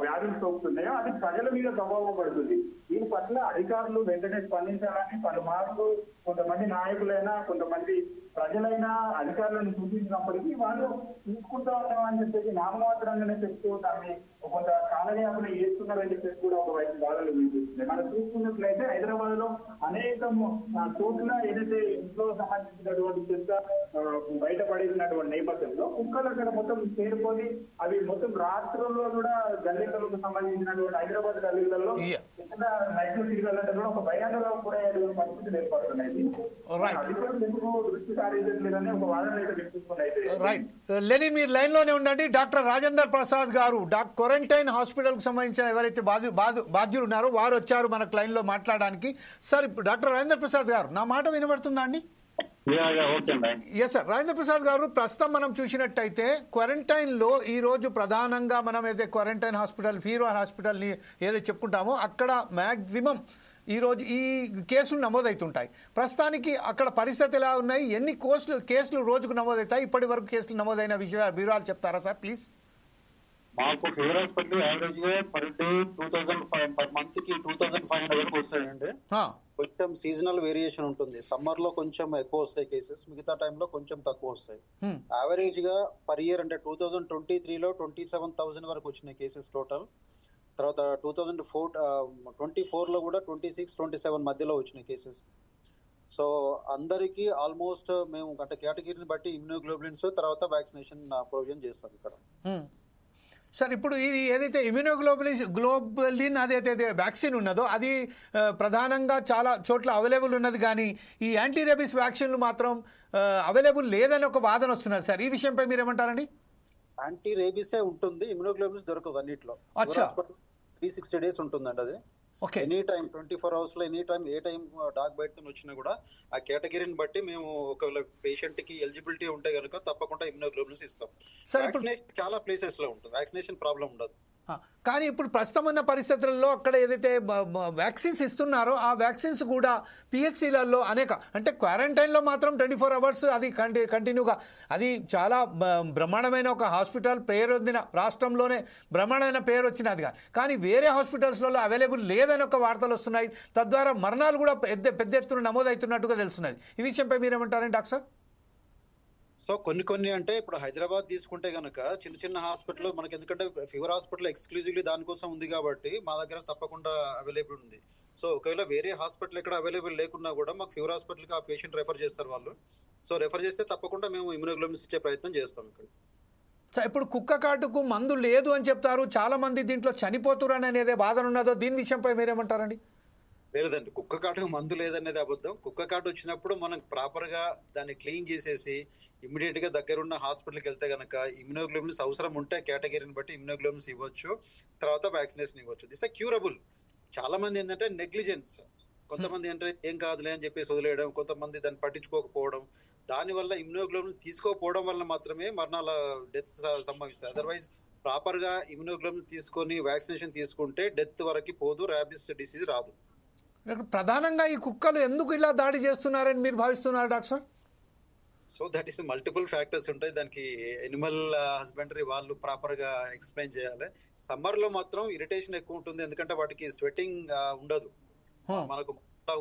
వ్యాధులు సోకుతున్నాయో అది ప్రజల మీద ప్రభావం పడుతుంది. దీని పట్ల అధికారులు వెంటనే స్పందించాలని పలుమార్లు కొంతమంది నాయకులైనా కొంతమంది ప్రజలైనా అధికారులను సూచించినప్పటికీ వాళ్ళు తీసుకుంటా ఉన్నామని చెప్పేసి నామమాత్రంగానే చెప్తూ దాన్ని కొంత కాలయాపన చేస్తున్నారని చెప్పేసి కూడా ఒకవైపు బాధలు వినిపిస్తుంది. మనం చూసుకున్నట్లయితే హైదరాబాద్ లో అనేక చోట్ల ఏదైతే ఇంట్లో సంబంధించినటువంటి చెత్త బయటపడినటువంటి నేపథ్యంలో కుక్కలు అక్కడ మొత్తం చేరుకొని అవి మొత్తం రాత్రుల్లో కూడా గల్లీలకు సంబంధించినటువంటి హైదరాబాద్ గల్లీలలో నైట్లు తిరగాలంటే కూడా ఒక భయాందోళన కూడా పరిస్థితులు ఏర్పడుతున్నాయి. అధికారులు ఎందుకు దృష్టి సారించట్లేదని ఒక వాదన అయితే వినిపిస్తున్నాయి. రైట్ లెనిన్, మీరు లైన్ లోనే ఉండండి. డాక్టర్ రాజేందర్ ప్రసాద్ గారు క్వారంటైన్ హాస్పిటల్ కి సంబంధించిన ఎవరైతే బాధ్యులు ఉన్నారో వారు వచ్చారు మనకు లైన్ లో మాట్లాడడానికి. సార్, ఇప్పుడు డాక్టర్ రాజేంద్ర ప్రసాద్ గారు, నా మాట వినబడుతుందా అండి? Yes sir. రాజేంద్ర ప్రసాద్ గారు, ప్రస్తుతం మనం చూసినట్టయితే క్వారంటైన్ లో ఈ రోజు ప్రధానంగా మనం ఏదైతే క్వారంటైన్ హాస్పిటల్, ఫీవర్ హాస్పిటల్ ని ఏదైతే చెప్పుకుంటామో అక్కడ మ్యాక్సిమం ఈరోజు ఈ కేసులు నమోదవుతుంటాయి. ప్రస్తుతానికి అక్కడ పరిస్థితి ఎలా ఉన్నాయి, ఎన్ని కేసులు రోజుకు నమోదవుతాయి, ఇప్పటి వరకు కేసులు నమోదైన వివరాలు చెప్తారా సార్ ప్లీజ్? మాకు ఫీవర్ హాస్పిటల్ యావరేజ్ గా పర్ డే 2005 పర్ మంత్ కి 2500 వరకు వస్తాయండి. కొంచెం సీజనల్ వేరియేషన్ ఉంటుంది. సమ్మర్ లో కొంచెం ఎక్కువ వస్తాయి కేసెస్, మిగతా టైంలో కొంచెం తక్కువ వస్తాయి. యావరేజ్ గా పర్ ఇయర్ అంటే 2023లో 27,000 వరకు వచ్చినాయి కేసెస్ టోటల్. తర్వాత 2024లో కూడా 26-27 మధ్యలో వచ్చినాయి కేసెస్. సో అందరికీ ఆల్మోస్ట్ మేము అంటే కేటగిరీని బట్టి ఇమ్యూనోగ్లోబులిన్స్ తర్వాత వ్యాక్సినేషన్ ప్రొవిజన్ చేస్తాం ఇక్కడ. సార్, ఇప్పుడు ఇది ఏదైతే ఇమ్యూనోగ్లోబులిన్ అదైతే వ్యాక్సిన్ ఉన్నదో అది ప్రధానంగా చాలా చోట్ల అవైలబుల్ ఉన్నది, కానీ ఈ యాంటీ రేబీస్ వ్యాక్సిన్లు మాత్రం అవైలబుల్ లేదని ఒక వాదన వస్తున్నది సార్. ఈ విషయంపై మీరు ఏమంటారండి? యాంటీ రేబీసే ఉంటుంది, ఇమ్యూనోగ్లోబులిన్స్ దొరకదు అన్నిట్లో. 360 days ఉంటుందండి అది. ఎనీ టైం 24 hours లో ఎనీ టైం ఏ టైం డాగ్ బయట వచ్చినా కూడా ఆ కేటగిరీని బట్టి మేము ఒకవేళ పేషెంట్ కి ఎలిజిబిలిటీ ఉంటే కనుక తప్పకుండా ఇమ్యూనోగ్లోబులిన్స్ ఇస్తాం. వ్యాక్సినేషన్ చాలా ప్లేసెస్ లో ఉంటుంది, వ్యాక్సినేషన్ ప్రాబ్లం ఉండదు. కానీ ఇప్పుడు ప్రస్తుతం ఉన్న పరిస్థితుల్లో అక్కడ ఏదైతే వ్యాక్సిన్స్ ఇస్తున్నారో ఆ వ్యాక్సిన్స్ కూడా పిహెచ్సిలలో అనేక అంటే క్వారంటైన్లో మాత్రం 24 hours అది కంటిన్యూగా, అది చాలా బ్రహ్మాండమైన ఒక హాస్పిటల్, పేరు వదిన రాష్ట్రంలోనే బ్రహ్మాండమైన పేరు వచ్చినదిగా, కానీ వేరే హాస్పిటల్స్లలో అవైలబుల్ లేదని ఒక వార్తలు వస్తున్నాయి. తద్వారా మరణాలు కూడా పెద్ద ఎత్తున నమోదవుతున్నట్టుగా తెలుస్తున్నది. ఈ విషయంపై మీరేమంటారండి డాక్టర్? సో కొన్ని అంటే ఇప్పుడు హైదరాబాద్ తీసుకుంటే కనుక చిన్న చిన్న హాస్పిటల్ మనకి, ఎందుకంటే ఫీవర్ హాస్పిటల్ ఎక్స్క్లూజివ్లీ దానికోసం ఉంది కాబట్టి మా దగ్గర తప్పకుండా అవైలబుల్ ఉంది. సో ఒకవేళ వేరే హాస్పిటల్ ఎక్కడ అవైలబుల్ లేకున్నా కూడా మాకు ఫీవర్ హాస్పిటల్కి ఆ పేషెంట్ రెఫర్ చేస్తారు వాళ్ళు. సో రెఫర్ చేస్తే తప్పకుండా మేము ఇమ్యూనోగ్లోబులిన్స్ ఇచ్చే ప్రయత్నం చేస్తాం ఇక్కడ. సార్, ఇప్పుడు కుక్క కాటుకు మందు లేదు అని చెప్తారు, చాలా మంది దీంట్లో చనిపోతున్నారు అనేది వాదన ఉన్నదో, దీని విషయంపై మీరేమంటారండి? లేదండి, కుక్క కాటుకు మందు లేదనేది అబద్ధం. కుక్క కాటు వచ్చినప్పుడు మనం ప్రాపర్ గా దాన్ని క్లీన్ చేసేసి ఇమ్మీడియట్ గా దగ్గరున్న హాస్పిటల్కి వెళ్తే కనుక ఇమ్యూనోగ్లోబులిన్స్ అవసరం ఉంటే కేటగిరీని బట్టి ఇమ్యూనోగ్లోబులిన్స్ ఇవ్వచ్చు, తర్వాత వ్యాక్సినేషన్ ఇవ్వచ్చు. This curable. చాలా మంది ఏంటంటే నెగ్లిజెన్స్, కొంతమంది ఏంటంటే ఏం కాదులే అని చెప్పేసి వదిలేయడం, కొంతమంది దాన్ని పట్టించుకోకపోవడం, దానివల్ల ఇమ్యూనోగ్లోబులిన్ తీసుకోకపోవడం వల్ల మాత్రమే మరణాల డెత్ సంభవిస్తాయి. అదర్వైజ్ ప్రాపర్ గా ఇమ్యూనోగ్లోబులిన్ తీసుకొని వ్యాక్సినేషన్ తీసుకుంటే డెత్ వరకు పోదు, ర్యాబిస్ డిసీజ్ రాదు. ప్రధానంగా ఈ కుక్కలు ఎందుకు ఇలా దాడి చేస్తున్నారని మీరు భావిస్తున్నారు doctor? So that is multiple factors ఉంటాయి దానికి. ఎనిమల్ హస్బెండరీ వాళ్ళు ప్రాపర్ గా ఎక్స్ప్లెయిన్ చేయాలి. సమ్మర్ లో మాత్రం ఇరిటేషన్ ఎక్కువ ఉంటుంది, ఎందుకంటే వాటికి స్వెటింగ్ ఉండదు. మనకు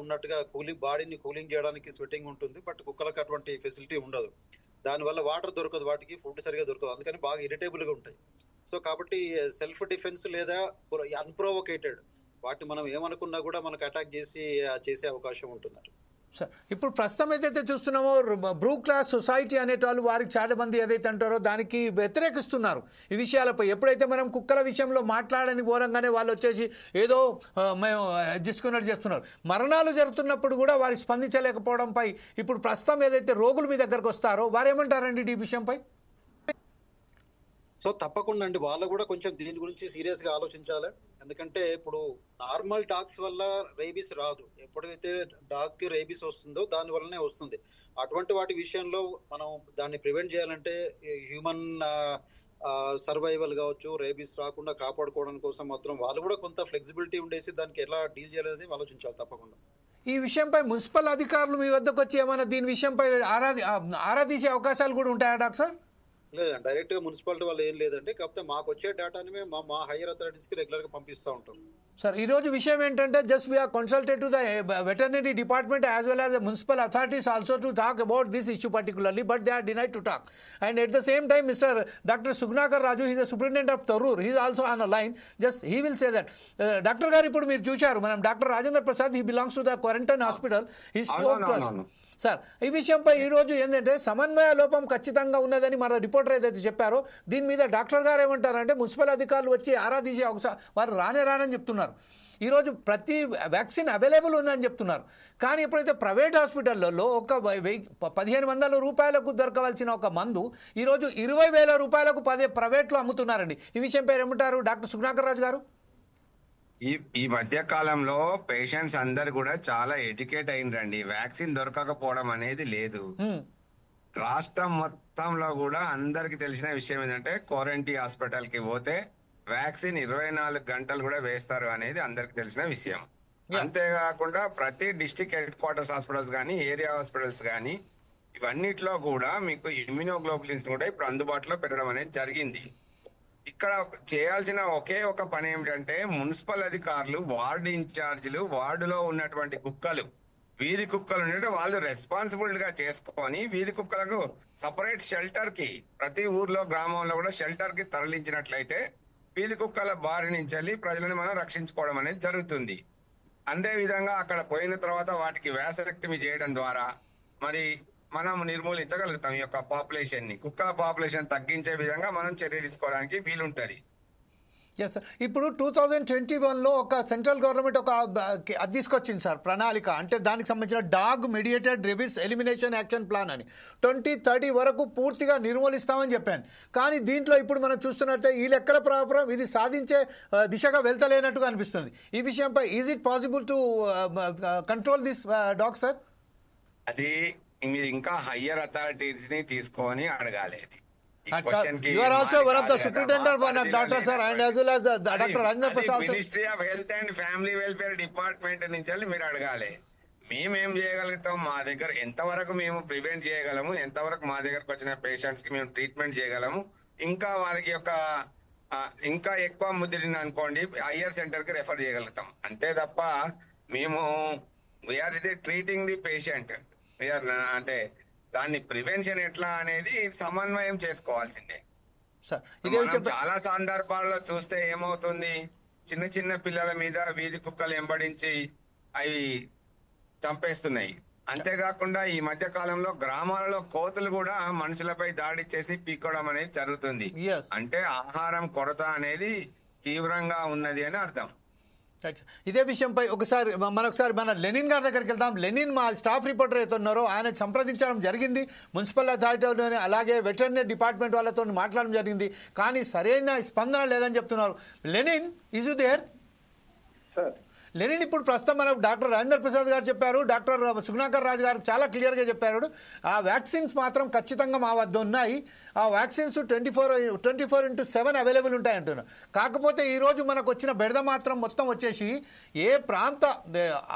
ఉన్నట్టుగా బాడీని కూలింగ్ చేయడానికి స్వెటింగ్ ఉంటుంది, బట్ కుక్కలకు అటువంటి ఫెసిలిటీ ఉండదు. దానివల్ల వాటర్ దొరకదు, వాటికి ఫుడ్ సరిగా దొరకదు, అందుకని బాగా ఇరిటేబుల్ గా ఉంటాయి. సో కాబట్టి సెల్ఫ్ డిఫెన్స్ లేదా అన్ప్రొవోకేటెడ్ వాటి మనం ఏమనుకున్నా కూడా మనకు అటాక్ చేసే అవకాశం ఉంటుంది. సార్ ఇప్పుడు ప్రస్తుతం ఏదైతే చూస్తున్నామో బ్రూ క్లాస్ సొసైటీ అనేటోళ్ళు వారికి చాలా మంది ఏదైతే అంటారో దానికి వ్యతిరేకిస్తున్నారు ఈ విషయాలపై. ఎప్పుడైతే మనం కుక్కల విషయంలో మాట్లాడని ఘోరంగానే వాళ్ళు వచ్చేసి ఏదో మేము తీసుకున్నట్టు చేస్తున్నారు. మరణాలు జరుగుతున్నప్పుడు కూడా వారు స్పందించలేకపోవడంపై ఇప్పుడు ప్రస్తుతం ఏదైతే రోగులు మీ దగ్గరకు వస్తారో వారు ఏమంటారండి ఈ విషయంపై? సో తప్పకుండా అండి, వాళ్ళు కూడా కొంచెం దీని గురించి సీరియస్ గా ఆలోచించాలి. ఎందుకంటే ఇప్పుడు నార్మల్ డాగ్స్ వల్ల రేబీస్ రాదు. ఎప్పుడైతే డాగ్ కి రేబీస్ వస్తుందో దాని వల్లనే వస్తుంది. అటువంటి వాటి విషయంలో మనం దాన్ని ప్రివెంట్ చేయాలంటే హ్యూమన్ సర్వైవల్ కావచ్చు, రేబీస్ రాకుండా కాపాడుకోవడం కోసం మాత్రం వాళ్ళు కూడా కొంత ఫ్లెక్సిబిలిటీ ఉండేసి దానికి ఎలా డీల్ చేయాలనేది ఆలోచించాలి తప్పకుండా. ఈ విషయంపై మున్సిపల్ అధికారులు మీ వద్దకు వచ్చి ఏమైనా దీని విషయంపై ఆరా తీసే అవకాశాలు కూడా ఉంటాయా డాక్టర్? లేదండి, డైరెక్ట్ గా మున్సిపాలిటీ వాళ్ళు ఏం లేదండి. కాకపోతే మాకు వచ్చే డేటాని మేము మా హైయర్ అథారిటీస్ కి రెగ్యులర్ గా పంపిస్తూ ఉంటాం. సార్ ఈ రోజు విషయం ఏంటంటే just we are consulted to the veterinary department as well as the municipal authorities also to talk about this issue particularly, but they are denied to talk. And at the same time mister doctor Sugnakar Raju, he's the superintendent of Tarur, he's also on a line. Just he will say that. Doctor గారు ఇప్పుడు మీరు చూశారు మనం doctor Rajendra Prasad, he belongs to the quarantine hospital. He spoke to us. Sir ఈ విషయంపై ఈరోజు ఏంటంటే సమన్వయ లోపం ఖచ్చితంగా ఉన్నదని మన రిపోర్టర్ ఏదైతే చెప్పారో దీని మీద డాక్టర్ గారు ఏమంటారంటే మున్సిపల్ అధికారులు వచ్చి ఆరా తీసే వారు రానని చెప్తున్నారు. ఈరోజు ప్రతి వ్యాక్సిన్ అవైలబుల్ ఉందని చెప్తున్నారు. కానీ ఎప్పుడైతే ప్రైవేట్ హాస్పిటళ్లలో ఒక 1500 రూపాయలకు దొరకవలసిన ఒక మందు ఈరోజు 20,000 రూపాయలకు ప్రైవేట్లో అమ్ముతున్నారండి. ఈ విషయంపై ఏమంటారు డాక్టర్ సుగ్నాకర్ రాజు గారు? ఈ మధ్య కాలంలో పేషెంట్స్ అందరు కూడా చాలా ఎడ్యుకేట్ అయినరండి. వ్యాక్సిన్ దొరకకపోవడం అనేది లేదు. రాష్ట్రం మొత్తంలో కూడా అందరికి తెలిసిన విషయం ఏంటంటే క్వారంటైన్ హాస్పిటల్ కి పోతే వ్యాక్సిన్ 24 గంటలు కూడా వేస్తారు అనేది అందరికి తెలిసిన విషయం. అంతేకాకుండా ప్రతి డిస్ట్రిక్ట్ హెడ్ క్వార్టర్స్ హాస్పిటల్స్ కానీ, ఏరియా హాస్పిటల్స్ కానీ ఇవన్నిట్లో కూడా మీకు ఇమ్యూనోగ్లోబులిన్స్ కూడా ఇప్పుడు అందుబాటులో పెట్టడం అనేది జరిగింది. ఇక్కడ చేయాల్సిన ఒకే ఒక పని ఏమిటంటే మున్సిపల్ అధికారులు, వార్డు ఇన్ఛార్జీలు, వార్డులో ఉన్నటువంటి కుక్కలు, వీధి కుక్కలు ఉంటే వాళ్ళు రెస్పాన్సిబుల్ గా చేసుకొని వీధి కుక్కలకు సపరేట్ షెల్టర్ కి ప్రతి ఊర్లో గ్రామంలో కూడా షెల్టర్ కి తరలించినట్లయితే వీధి కుక్కల బారి నుంచి వెళ్ళి ప్రజలను మనం రక్షించుకోవడం అనేది జరుగుతుంది. అదే విధంగా అక్కడ పోయిన తర్వాత వాటికి వ్యాసరెక్టమీ చేయడం ద్వారా మరి మనం నిర్మూలించగలుగుతాం ఈ యొక్క పాపులేషన్ ని. కుక్కల పాపులేషన్ తగ్గించే విధంగా మనం చర్య తీసుకోవడానికి వీలుంటది. Yes sir. ఇప్పుడు 2021లో ఒక సెంట్రల్ గవర్నమెంట్ ఒక అది తీసుకొచ్చింది సార్ ప్రణాళిక. అంటే దానికి సంబంధించిన dog mediated rabies elimination action plan అని 2030 వరకు పూర్తిగా నిర్మూలిస్తామని చెప్పాను. కానీ దీంట్లో ఇప్పుడు మనం చూస్తున్నట్టే ఈ లెక్కల ప్రకారం ఇది సాధించే దిశగా వెళ్తలేనట్టుగా అనిపిస్తుంది. ఈ విషయంపై is it possible to control this dog sir? అది మీరు ఇంకా హయ్యర్ అథారిటీస్ ని తీసుకొని అడగాలి. You are also one of the superintendent one of Dr. Sir and as well as Dr. Rajendra Prasad. Ministry of health and family welfare department నుంచి మీరు అడగాలి. మేమేం చేయగలుగుతాం, మా దగ్గర ఎంతవరకు మేము ప్రివెంట్ చేయగలము, ఎంతవరకు మా దగ్గరకు వచ్చిన పేషెంట్స్ కి మేము ట్రీట్మెంట్ చేయగలము, ఇంకా వారికి యొక్క ఇంకా ఎక్కువ ముదిరిన అనుకోండి హయ్యర్ సెంటర్ కి రెఫర్ చేయగలుగుతాం. అంతే తప్ప మేము వీఆర్ ఇది ట్రీటింగ్ ది పేషెంట్, వీఆర్ అంటే దాన్ని ప్రివెన్షన్ ఎట్లా అనేది సమన్వయం చేసుకోవాల్సిందే. చాలా సందర్భాల్లో చూస్తే ఏమవుతుంది, చిన్న చిన్న పిల్లల మీద వీధి కుక్కలు ఎంబడించి అవి చంపేస్తున్నాయి. అంతేకాకుండా ఈ మధ్య కాలంలో గ్రామాలలో కోతులు కూడా మనుషులపై దాడి చేసి పీక్కోవడం అనేది జరుగుతుంది. అంటే ఆహారం కొరత అనేది తీవ్రంగా ఉన్నది అని అర్థం. ఇదే విషయంపై మరొకసారి మన లెనిన్ గారి దగ్గరికి వెళ్దాం. లెనిన్ మా స్టాఫ్ రిపోర్టర్ అయితే ఉన్నారో ఆయన సంప్రదించడం జరిగింది మున్సిపల్ అథారిటీలోనే, అలాగే వెటర్నరీ డిపార్ట్మెంట్ వాళ్ళతో మాట్లాడడం జరిగింది. కానీ సరైన స్పందన లేదని చెప్తున్నారు. Lenin is you there? Lenin ఇప్పుడు ప్రస్తుతం మనం డాక్టర్ రాజేంద్ర ప్రసాద్ గారు చెప్పారు, డాక్టర్ సుగ్నాకర్ రాజు గారు చాలా క్లియర్గా చెప్పారు. ఆ వ్యాక్సిన్స్ మాత్రం ఖచ్చితంగా మా వద్ద ఉన్నాయి. ఆ వ్యాక్సిన్స్ 24/7 అవైలబుల్ ఉంటాయంటున్నారు. కాకపోతే ఈరోజు మనకు వచ్చిన బెడద మాత్రం మొత్తం వచ్చేసి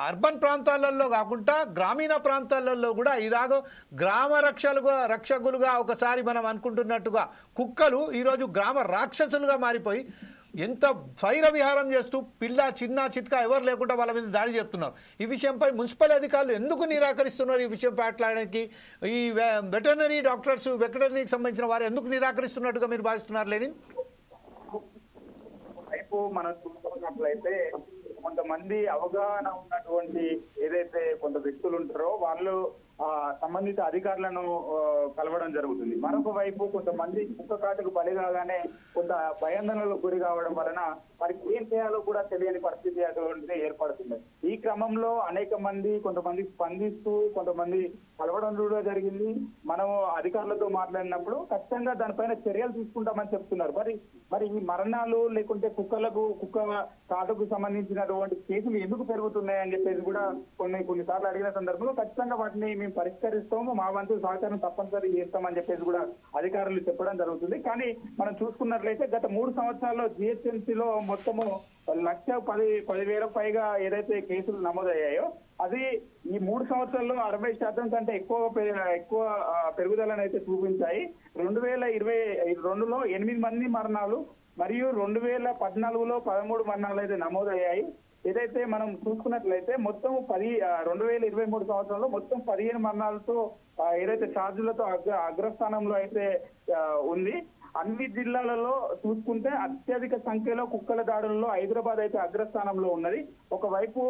అర్బన్ ప్రాంతాలలో కాకుండా గ్రామీణ ప్రాంతాలలో కూడా ఇలాగ గ్రామ రక్షకులుగా ఒకసారి మనం అనుకుంటున్నట్టుగా కుక్కలు ఈరోజు గ్రామ రాక్షసులుగా మారిపోయి ఎంత స్వైర విహారం చేస్తూ పిల్ల చిన్న చిత్కా ఎవరు లేకుండా వాళ్ళ మీద దాడి చేస్తున్నారు. ఈ విషయంపై మున్సిపల్ అధికారులు ఎందుకు నిరాకరిస్తున్నారు? ఈ విషయం మాట్లాడడానికి ఈ వెటర్నరీ డాక్టర్స్, వెటర్నరీకి సంబంధించిన వారు ఎందుకు నిరాకరిస్తున్నట్టుగా మీరు భావిస్తున్నారు లెనిన్? వైపు మనం చూసుకున్నట్లయితే కొంతమంది అవగాహన ఉన్నటువంటి ఏదైతే కొంత వ్యక్తులు ఉంటారో వాళ్ళు సంబంధిత అధికారులను కలవడం జరుగుతుంది. మరొక వైపు కొంతమంది కుక్క కాటుకు బలి కాగానే కొంత భయాందోళనలకు గురి కావడం వలన వారికి ఏం చేయాలో కూడా తెలియని పరిస్థితి అటువంటిది ఏర్పడుతుంది. ఈ క్రమంలో అనేక మంది కొంతమంది స్పందిస్తూ కొంతమంది కలవడం కూడా జరిగింది. మనం అధికారులతో మాట్లాడినప్పుడు ఖచ్చితంగా దానిపైన చర్యలు తీసుకుంటామని చెప్తున్నారు. మరి ఈ మరణాలు లేకుంటే కుక్క కాటుకు సంబంధించినటువంటి కేసులు ఎందుకు పెరుగుతున్నాయని చెప్పేసి కూడా కొన్నిసార్లు అడిగిన సందర్భంలో ఖచ్చితంగా వాటిని మేము పరిష్కరిస్తాము, మా వంతు సహకారం తప్పనిసరి చేస్తామని చెప్పేసి కూడా అధికారులు చెప్పడం జరుగుతుంది. కానీ మనం చూసుకున్నట్లయితే గత 3 సంవత్సరాల్లో జిహెచ్ఎంసీలో మొత్తము 1,10,000 పైగా ఏదైతే కేసులు నమోదయ్యాయో అది ఈ 3 సంవత్సరాల్లో 60% కంటే ఎక్కువ పెరుగుదలను అయితే చూపించాయి. 2022లో 8 మంది మరణాలు మరియు 2014లో 13 మరణాలు అయితే నమోదయ్యాయి. ఏదైతే మనం చూసుకున్నట్లయితే మొత్తం 2023 సంవత్సరంలో మొత్తం 15 మరణాలతో ఏదైతే ఛార్జీలతో అగ్రస్థానంలో అయితే ఉంది. అన్ని జిల్లాలలో చూసుకుంటే అత్యధిక సంఖ్యలో కుక్కల దాడుల్లో హైదరాబాద్ అయితే అగ్రస్థానంలో ఉన్నది. ఒకవైపు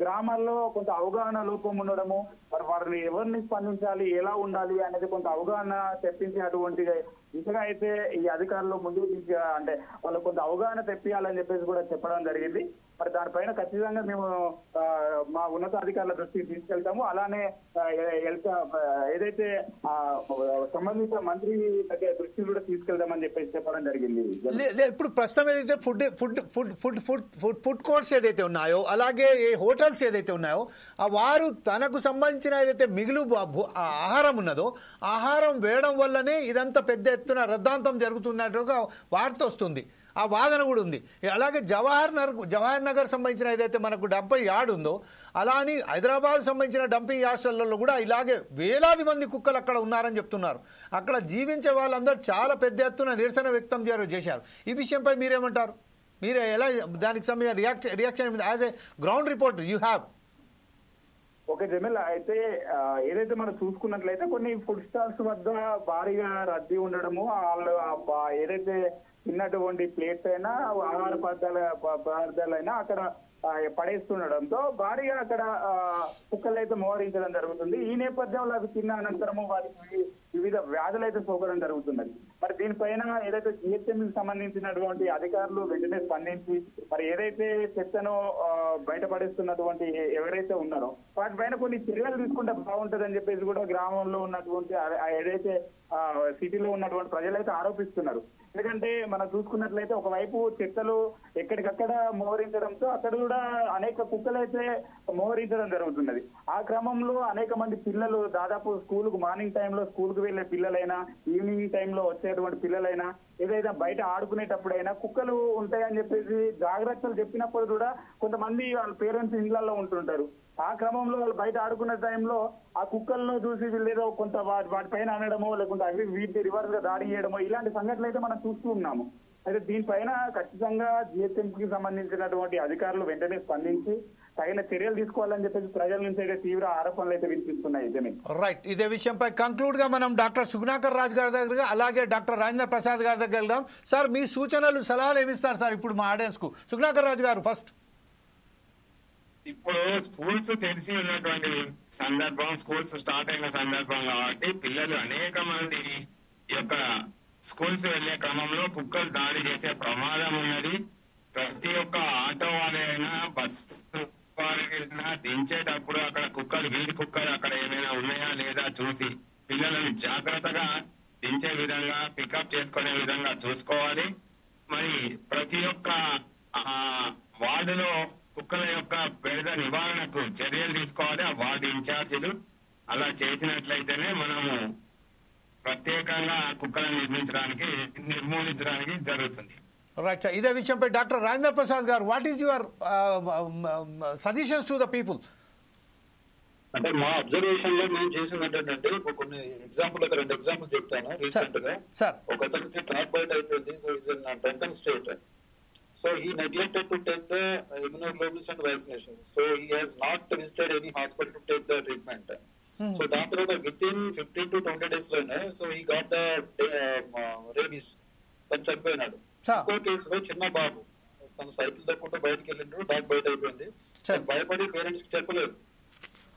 గ్రామాల్లో కొంత అవగాహన లోపం ఉండడము, వారిని ఎవరిని స్పందించాలి, ఎలా ఉండాలి అనేది కొంత అవగాహన తెప్పించేటువంటి దిశగా అయితే ఈ అధికారులు ముందుకు అంటే వాళ్ళు కొంత అవగాహన తెప్పియాలని చెప్పేసి కూడా చెప్పడం జరిగింది. మరి దానిపైన ఖచ్చితంగా మేము మా ఉన్నతాధికారుల దృష్టికి తీసుకెళ్తాము. అలానే ఏదైతే సంబంధిత మంత్రి దగ్గర దృష్టికి కూడా తీసుకెళ్తామని చెప్పేసి చెప్పడం జరిగింది. ఇప్పుడు ప్రస్తుతం ఏదైతే ఫుడ్ కోర్ట్స్ ఏదైతే ఉన్నాయో అలాగే హోటల్స్ ఏదైతే ఉన్నాయో వారు తనకు సంబంధించిన ఏదైతే మిగులు ఆహారం ఉన్నదో ఆహారం వేయడం వల్లనే ఇదంతా పెద్ద ఎత్తున రద్దాంతం జరుగుతున్నట్టుగా వార్త వస్తుంది. ఆ వాదన కూడా ఉంది. అలాగే జవహర్ నగర్ సంబంధించిన ఏదైతే మనకు డంపింగ్ యార్డ్ ఉందో అలా అని హైదరాబాద్ సంబంధించిన డంపింగ్ యార్డ్స్లలో కూడా ఇలాగే వేలాది మంది కుక్కలు అక్కడ ఉన్నారని చెప్తున్నారు. అక్కడ జీవించే వాళ్ళందరూ చాలా పెద్ద ఎత్తున నిరసన వ్యక్తం చేశారు. ఈ విషయంపై మీరేమంటారు? మీరు ఎలా దానికి సంబంధించిన reaction as a ground reporter you have? Okay Jameel, అయితే ఏదైతే మనం చూసుకున్నట్లయితే కొన్ని ఫుడ్ స్టాల్స్ వద్ద భారీగా రద్దీ ఉండడము, వాళ్ళు ఏదైతే తిన్నటువంటి ప్లేట్స్ అయినా ఆహార పదార్థాలైనా అక్కడ పడేస్తుండడంతో భారీగా అక్కడ కుక్కలు అయితే మోహరించడం జరుగుతుంది. ఈ నేపథ్యంలో అవి తిన్న అనంతరము వారికి వివిధ వ్యాధులు అయితే సోకడం జరుగుతున్నది. మరి దీనిపైన ఏదైతే జిహెచ్ఎంకి సంబంధించినటువంటి అధికారులు వెంటనే స్పందించి మరి ఏదైతే చెత్తను బయటపడేస్తున్నటువంటి ఎవరైతే ఉన్నారో వాటిపైన కొన్ని చర్యలు తీసుకుంటే బాగుంటుందని చెప్పేసి కూడా గ్రామంలో ఉన్నటువంటి ఏదైతే సిటీలో ఉన్నటువంటి ప్రజలైతే ఆరోపిస్తున్నారు. ఎందుకంటే మనం చూసుకున్నట్లయితే ఒకవైపు చెత్తలు ఎక్కడికక్కడ మోహరించడంతో అక్కడ కూడా అనేక కుక్కలు అయితే మోహరించడం జరుగుతున్నది. ఆ క్రమంలో అనేక మంది పిల్లలు దాదాపు మార్నింగ్ టైంలో స్కూల్కి వెళ్లే పిల్లలైనా ఈవినింగ్ టైంలో వచ్చేటువంటి పిల్లలైనా ఏదైనా బయట ఆడుకునేటప్పుడైనా కుక్కలు ఉంటాయని చెప్పేసి జాగ్రత్తలు చెప్పినప్పుడు కూడా కొంతమంది వాళ్ళ పేరెంట్స్ ఇళ్లలో ఉంటుంటారు. ఆ క్రమంలో వాళ్ళు బయట ఆడుకునే టైంలో ఆ కుక్కలను చూసి వీళ్ళేదో కొంత వాటిపైన అనడమో లేకుంటే అవి వీటి రివర్స్ గా దాడి చేయడమో ఇలాంటి సంఘటనలు అయితే మనం చూస్తూ ఉన్నాము. అయితే దీనిపైన ఖచ్చితంగా జిహెచ్ఎంసీకి సంబంధించినటువంటి అధికారులు వెంటనే స్పందించి తగిన చర్యలు తీసుకోవాలని చెప్పేసి ప్రజల నుంచి అయితే తీవ్ర ఆరోపణలు అయితే వినిపిస్తున్నాయి. రైట్, ఇదే విషయంపై కంక్లూడ్ గా మనం డాక్టర్ సుగుణాకర్ రాజు గారి దగ్గర అలాగే డాక్టర్ రాజేంద్ర ప్రసాద్ గారి దగ్గర వెళ్దాం. సార్, మీ సూచనలు సలహాలు ఏమిస్తారు సార్ ఇప్పుడు మా ఆడియన్స్ కు? సుగుణాకర్ రాజు గారు ఫస్ట్. ఇప్పుడు స్కూల్స్ తెరిచి ఉన్నటువంటి సందర్భం, స్కూల్స్ స్టార్ట్ అయిన సందర్భం కాబట్టి పిల్లలు అనేక మంది ఈ యొక్క స్కూల్స్ వెళ్లే క్రమంలో కుక్కలు దాడి చేసే ప్రమాదం ఉన్నది. ప్రతి ఒక్క ఆటో వాళ్ళైనా బస్సు వాళ్ళైనా దించేటప్పుడు అక్కడ కుక్కలు, వీధి కుక్కలు అక్కడ ఏమైనా ఉన్నాయా లేదా చూసి పిల్లలను జాగ్రత్తగా దించే విధంగా, పికప్ చేసుకునే విధంగా చూసుకోవాలి. మరి ప్రతి ఒక్క వార్డులో కుక్కల యొక్క బెడద నివారణకు చర్యలు తీసుకోవాలి ఆ వార్డు ఇన్ఛార్జీలు. అలా చేసినట్లయితేనే మనము ప్రత్యేకంగా కుక్కలను నిర్మూలించడానికి జరుగుతుంది. రైట్ సార్, ఇదే విషయంపై డాక్టర్ రాజేంద్ర ప్రసాద్ గారు, what is your suggestions to the people? అంటే మా అబ్జర్వేషన్ లో మేము చేసింది ఏంటంటే కొన్ని ఎగ్జాంపుల్, ఒక 2 ఎగ్జాంపుల్ చెప్తాను. రీసెంట్ గా ఒక అతనికి ట్రాక్ బైట్ అయిపోయింది. So is in drunken state. So he neglected to take the immunoglobulins and vaccination. So he has not visited any hospital to take the treatment. So దాని తర్వాత within 15 to 20 days లోనే so he got the rabies. తను చనిపోయినాడు. ఇంకో కేసులో చిన్న బాబు తను cycle తక్కుంటూ బయటకు వెళ్ళిండు, డాగ్ బయట అయిపోయింది. భయపడి పేరెంట్స్ కి చెప్పలేదు.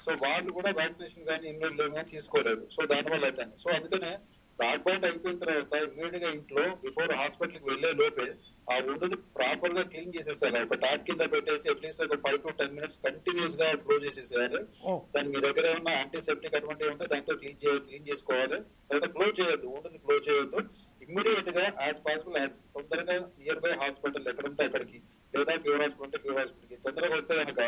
సో వాళ్ళు కూడా వ్యాక్సినేషన్ కానీ ఇమ్యూనిటీ కానీ తీసుకోలేదు. సో దానివల్ల అయిపోయింది. సో అందుకనే డాగ్ బైట్ అయిపోయిన తర్వాత ఇమ్మీడియట్ గా ఇంట్లో బిఫోర్ హాస్పిటల్ కి వెళ్లే లోపే ఆ వుండుని ప్రాపర్ గా క్లీన్ చేసేసారు. ఒక ట్యాప్ కింద పెట్టేసి అట్లీస్ట్ ఒక 5 to 10 minutes కంటిన్యూస్ గా ఫ్లో చేసేసారు. దాని మీ దగ్గర ఏమన్నా యాంటీసెప్టిక్ అటువంటివి ఉంటే దాంతో క్లీన్ చేసుకోవాలి. తర్వాత క్లోజ్ చేయొద్దు, వుండుని క్లోజ్ చేయొద్దు. ఇమ్మీడియట్ గా యాజ్ పాసిబుల్ తొందరగా నియర్ బై హాస్పిటల్ ఎక్కడుంటే అక్కడికి, లేదా ఫీవర్ హాస్పిటల్ ఉంటే ఫీవర్ హాస్పిటల్ కి తొందరగా వస్తే కనుక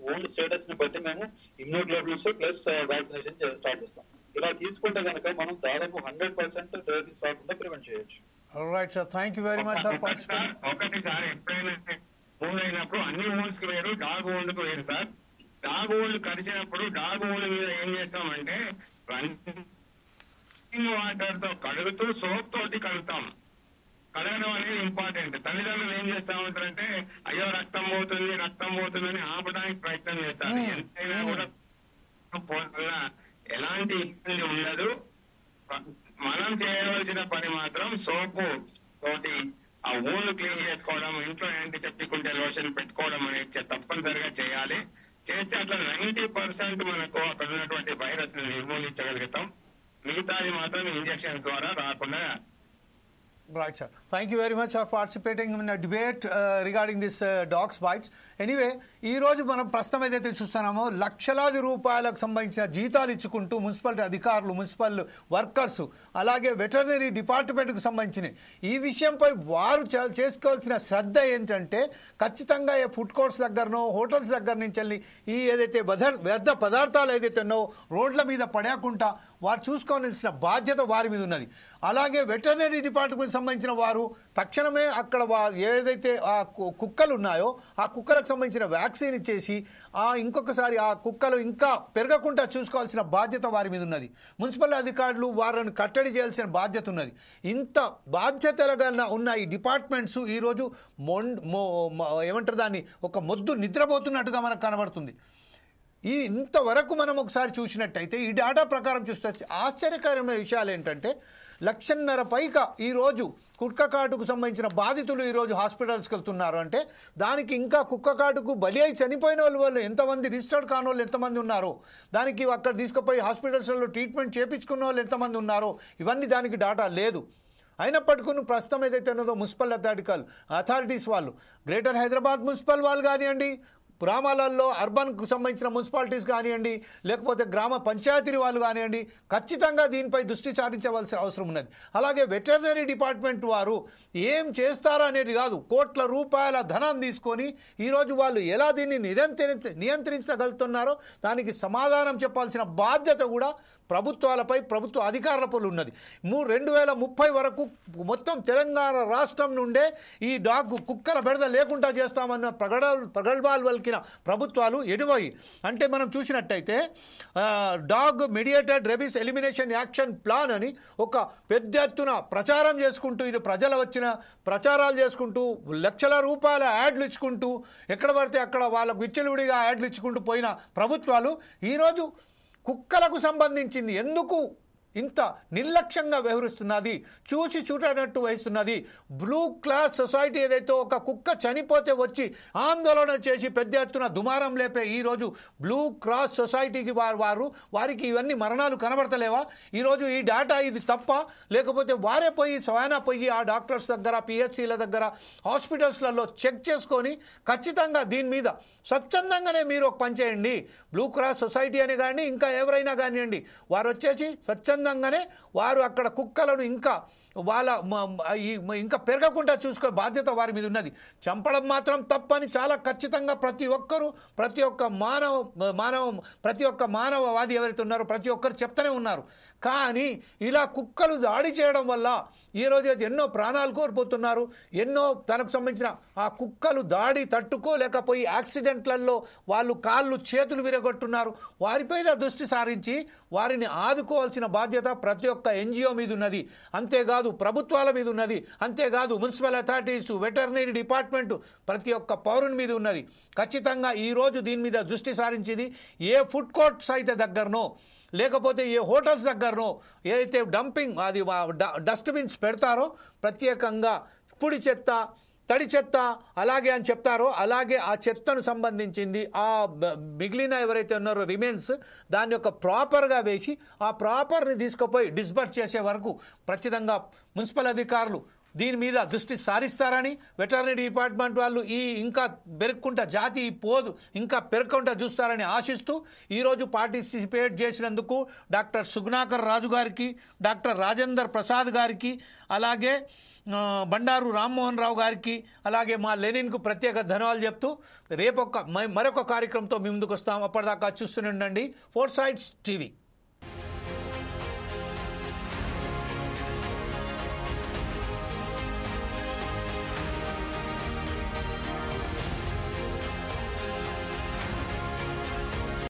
వూండ్ స్టేటస్ ని బట్టి మేము ఇమ్యూనోగ్లోబులిన్స్ ప్లస్ వ్యాక్సినేషన్ స్టార్ట్ చేస్తాం. ఇలా తీసుకుంటే కనుక మనం దాదాపు 100% రేబీస్ రాకుండా ప్రివెంట్ చేయొచ్చు. Right sir, thank you very much for participating. ఒకటిసారి ఎప్పుడైనా వూండ్ అయినప్పుడు అన్ని వూండ్స్ కి వేరు, డాగ్ వూండ్ కు వేరు సార్. డాగ్ వూండ్ కరిచినప్పుడు డాగ్ వూండ్ మీద ఏం చేస్తామంటే రన్నింగ్ వాటర్ తో కడుగుతూ సోప్ తోటి కడుగుతాం. కడగడం అనేది ఇంపార్టెంట్. తల్లిదండ్రులు ఏం చేస్తా ఉంటారంటే అయ్యో రక్తం పోతుందని ఆపడానికి ప్రయత్నం చేస్తారు. ఎంతైనా కూడా ఎలాంటి ఇబ్బంది ఉండదు. మనం చేయవలసిన పని మాత్రం సోపు తోటి ఆ ఊళ్ళు క్లీన్ చేసుకోవడం, ఇంట్లో యాంటీసెప్టిక్ ఉంటే లోషన్ పెట్టుకోవడం అనేది తప్పనిసరిగా చేయాలి. చేస్తే అట్లా 90% మనకు అక్కడ ఉన్నటువంటి వైరస్ ని నిర్మూలించగలుగుతాం. మిగతాది మాత్రం ఇంజెక్షన్స్ ద్వారా రాకుండా. Right, sir. Thank you very much for participating in a debate regarding this dogs bites. Anyway, ఈ రోజు మనం ప్రస్తుతం ఏదైతే చూస్తున్నామో లక్షలాది రూపాయలకు సంబంధించిన జీతాలు ఇచ్చుకుంటూ మున్సిపాలిటీ అధికారులు, మున్సిపల్ వర్కర్స్, అలాగే వెటర్నరీ డిపార్ట్మెంట్కు సంబంధించిన ఈ విషయంపై వారు చేసుకోవాల్సిన శ్రద్ధ ఏంటంటే ఖచ్చితంగా ఏ ఫుడ్ కోర్ట్స్ దగ్గరనో హోటల్స్ దగ్గర నుంచి వెళ్ళి ఈ ఏదైతే వ్యర్థ పదార్థాలు ఏదైతే ఉన్నాయో రోడ్ల మీద పడేయకుండా వారు చూసుకోవాల్సిన బాధ్యత వారి మీద ఉన్నది. అలాగే వెటర్నరీ డిపార్ట్మెంట్ సంబంధించిన వారు తక్షణమే అక్కడ ఏదైతే ఆ కుక్కలు ఉన్నాయో ఆ కుక్కలకు సంబంధించిన వ్యాక్సిన్ ఇచ్చేసి ఇంకొకసారి ఆ కుక్కలు ఇంకా పెరగకుండా చూసుకోవాల్సిన బాధ్యత వారి మీద ఉన్నది. మున్సిపల్ అధికారులు వారిని కట్టడి చేయాల్సిన బాధ్యత ఉన్నది. ఇంత బాధ్యతలుగా ఉన్న ఈ డిపార్ట్మెంట్స్ ఈరోజు ఏమంటారు దాన్ని ఒక మొద్దు నిద్రపోతున్నట్టుగా మనకు కనబడుతుంది. ఇంతవరకు మనం ఒకసారి చూసినట్టయితే ఈ డేటా ప్రకారం చూస్తే ఆశ్చర్యకరమైన విషయాలు ఏంటంటే 1,50,000 పైగా ఈరోజు కుక్క కాటుకు సంబంధించిన బాధితులు ఈరోజు హాస్పిటల్స్కి వెళ్తున్నారు. అంటే దానికి ఇంకా కుక్క కాటుకు బలి అయి చనిపోయిన వాళ్ళు ఎంతమంది, రిజిస్టర్డ్ కాని వాళ్ళు ఎంతమంది ఉన్నారో, దానికి అక్కడ తీసుకుపోయి హాస్పిటల్స్లో ట్రీట్మెంట్ చేయించుకున్న వాళ్ళు ఎంతమంది ఉన్నారో ఇవన్నీ దానికి డేటా లేదు. అయినప్పటికీ ప్రస్తుతం ఏదైతే ఉన్నదో మున్సిపల్ అథారిటీస్ వాళ్ళు, గ్రేటర్ హైదరాబాద్ మున్సిపల్ వాళ్ళు కానివ్వండి, గ్రామాలలో అర్బన్కు సంబంధించిన మున్సిపాలిటీస్ కానివ్వండి, లేకపోతే గ్రామ పంచాయతీ వాళ్ళు కానివ్వండి, ఖచ్చితంగా దీనిపై దృష్టి సారించవలసిన అవసరం ఉన్నది. అలాగే వెటర్నరీ డిపార్ట్మెంట్ వారు ఏం చేస్తారో అనేది కాదు, కోట్ల రూపాయల ధనం తీసుకొని ఈరోజు వాళ్ళు ఎలా దీన్ని నియంత్రించగలుగుతున్నారో దానికి సమాధానం చెప్పాల్సిన బాధ్యత కూడా ప్రభుత్వాలపై, ప్రభుత్వ అధికారులపై ఉన్నది. 2030 వరకు మొత్తం తెలంగాణ రాష్ట్రం నుండే ఈ కుక్కల బెడద లేకుండా చేస్తామన్న ప్రగల్భాలు పలికిన ప్రభుత్వాలు ఎడువయి. అంటే మనం చూసినట్టయితే dog mediated rabies elimination action plan అని ఒక పెద్ద ఎత్తున ప్రచారం చేసుకుంటూ, ఇది ప్రజలు వచ్చిన ప్రచారాలు చేసుకుంటూ లక్షల రూపాయల యాడ్లు ఇచ్చుకుంటూ ఎక్కడ పడితే అక్కడ వాళ్ళకు విచ్చలవిడిగా యాడ్లు ఇచ్చుకుంటూ పోయిన ప్రభుత్వాలు ఈరోజు కుక్కలకు సంబంధించింది ఎందుకు ఇంత నిర్లక్ష్యంగా వ్యవహరిస్తున్నది, చూసి చూడనట్టు వహిస్తున్నది. బ్లూ క్లాస్ సొసైటీ ఏదైతే ఒక కుక్క చనిపోతే వచ్చి ఆందోళన చేసి పెద్ద ఎత్తున దుమారం లేపే ఈరోజు బ్లూ క్రాస్ సొసైటీకి వారికి ఇవన్నీ మరణాలు కనబడతలేవా? ఈరోజు ఈ డేటా ఇది తప్ప, లేకపోతే వారే పోయి స్వయానా పోయి ఆ డాక్టర్స్ దగ్గర, పిహెచ్సిల దగ్గర, హాస్పిటల్స్లలో చెక్ చేసుకొని ఖచ్చితంగా దీని మీద స్వచ్ఛందంగానే మీరు ఒక పని చేయండి. బ్లూ క్రాస్ సొసైటీ అని కానీ ఇంకా ఎవరైనా కానివ్వండి, వారు వచ్చేసి స్వచ్ఛందంగానే వారు అక్కడ కుక్కలను ఇంకా పెరగకుండా చూసుకునే బాధ్యత వారి మీద ఉన్నది. చంపడం మాత్రం తప్పని చాలా ఖచ్చితంగా ప్రతి ఒక్క మానవవాది ఎవరైతే ఉన్నారో ప్రతి ఒక్కరు చెప్తూనే ఉన్నారు. కానీ ఇలా కుక్కలు దాడి చేయడం వల్ల ఈరోజు ఎన్నో ప్రాణాలు కోల్పోతున్నారు. ఎన్నో తనకు సంబంధించిన ఆ కుక్కలు దాడి తట్టుకోలేకపోయి యాక్సిడెంట్లలో వాళ్ళు కాళ్ళు చేతులు విరగొట్టున్నారు. వారిపై దృష్టి సారించి వారిని ఆదుకోవాల్సిన బాధ్యత ప్రతి ఒక్క ఎన్జిఓ మీద ఉన్నది. అంతేకాదు ప్రభుత్వాల మీద ఉన్నది. అంతేకాదు మున్సిపల్ అథారిటీస్, వెటర్నరీ డిపార్ట్మెంట్ ప్రతి ఒక్క పౌరుని మీద ఉన్నది. ఖచ్చితంగా ఈరోజు దీని మీద దృష్టి సారించింది ఏ ఫుడ్ కోర్ట్స్ అయితే దగ్గరనో, లేకపోతే ఏ హోటల్స్ దగ్గరనో ఏదైతే డంపింగ్ డస్ట్బిన్స్ పెడతారో ప్రత్యేకంగా పొడి చెత్త, తడి చెత్త అలాగే అని చెప్తారో అలాగే ఆ చెత్తను సంబంధించింది ఆ మిగిలిన ఎవరైతే ఉన్నారో రిమైన్స్ దాని యొక్క ప్రాపర్గా వేసి ఆ ప్రాపర్ని తీసుకుపోయి డిస్బర్స్ చేసే వరకు ఖచ్చితంగా మున్సిపల్ అధికారులు దీని మీద దృష్టి సారిస్తారని వెటర్నరీ డిపార్ట్మెంట్ వాళ్ళు ఇంకా పెరుక్కుంటా జాతి పోదు ఇంకా పెరగకుండా చూస్తారని ఆశిస్తూ ఈరోజు పార్టిసిపేట్ చేసినందుకు డాక్టర్ సుగుణాకర్ రాజు గారికి, డాక్టర్ రాజేందర్ ప్రసాద్ గారికి, అలాగే బండారు రామ్మోహన్ రావు గారికి, అలాగే మా లెనిన్కు ప్రత్యేక ధన్యవాదాలు చెప్తూ మరొక కార్యక్రమంతో మీ ముందుకు వస్తాం. అప్పటిదాకా చూస్తూనే ఉండండి 4 Sides TV.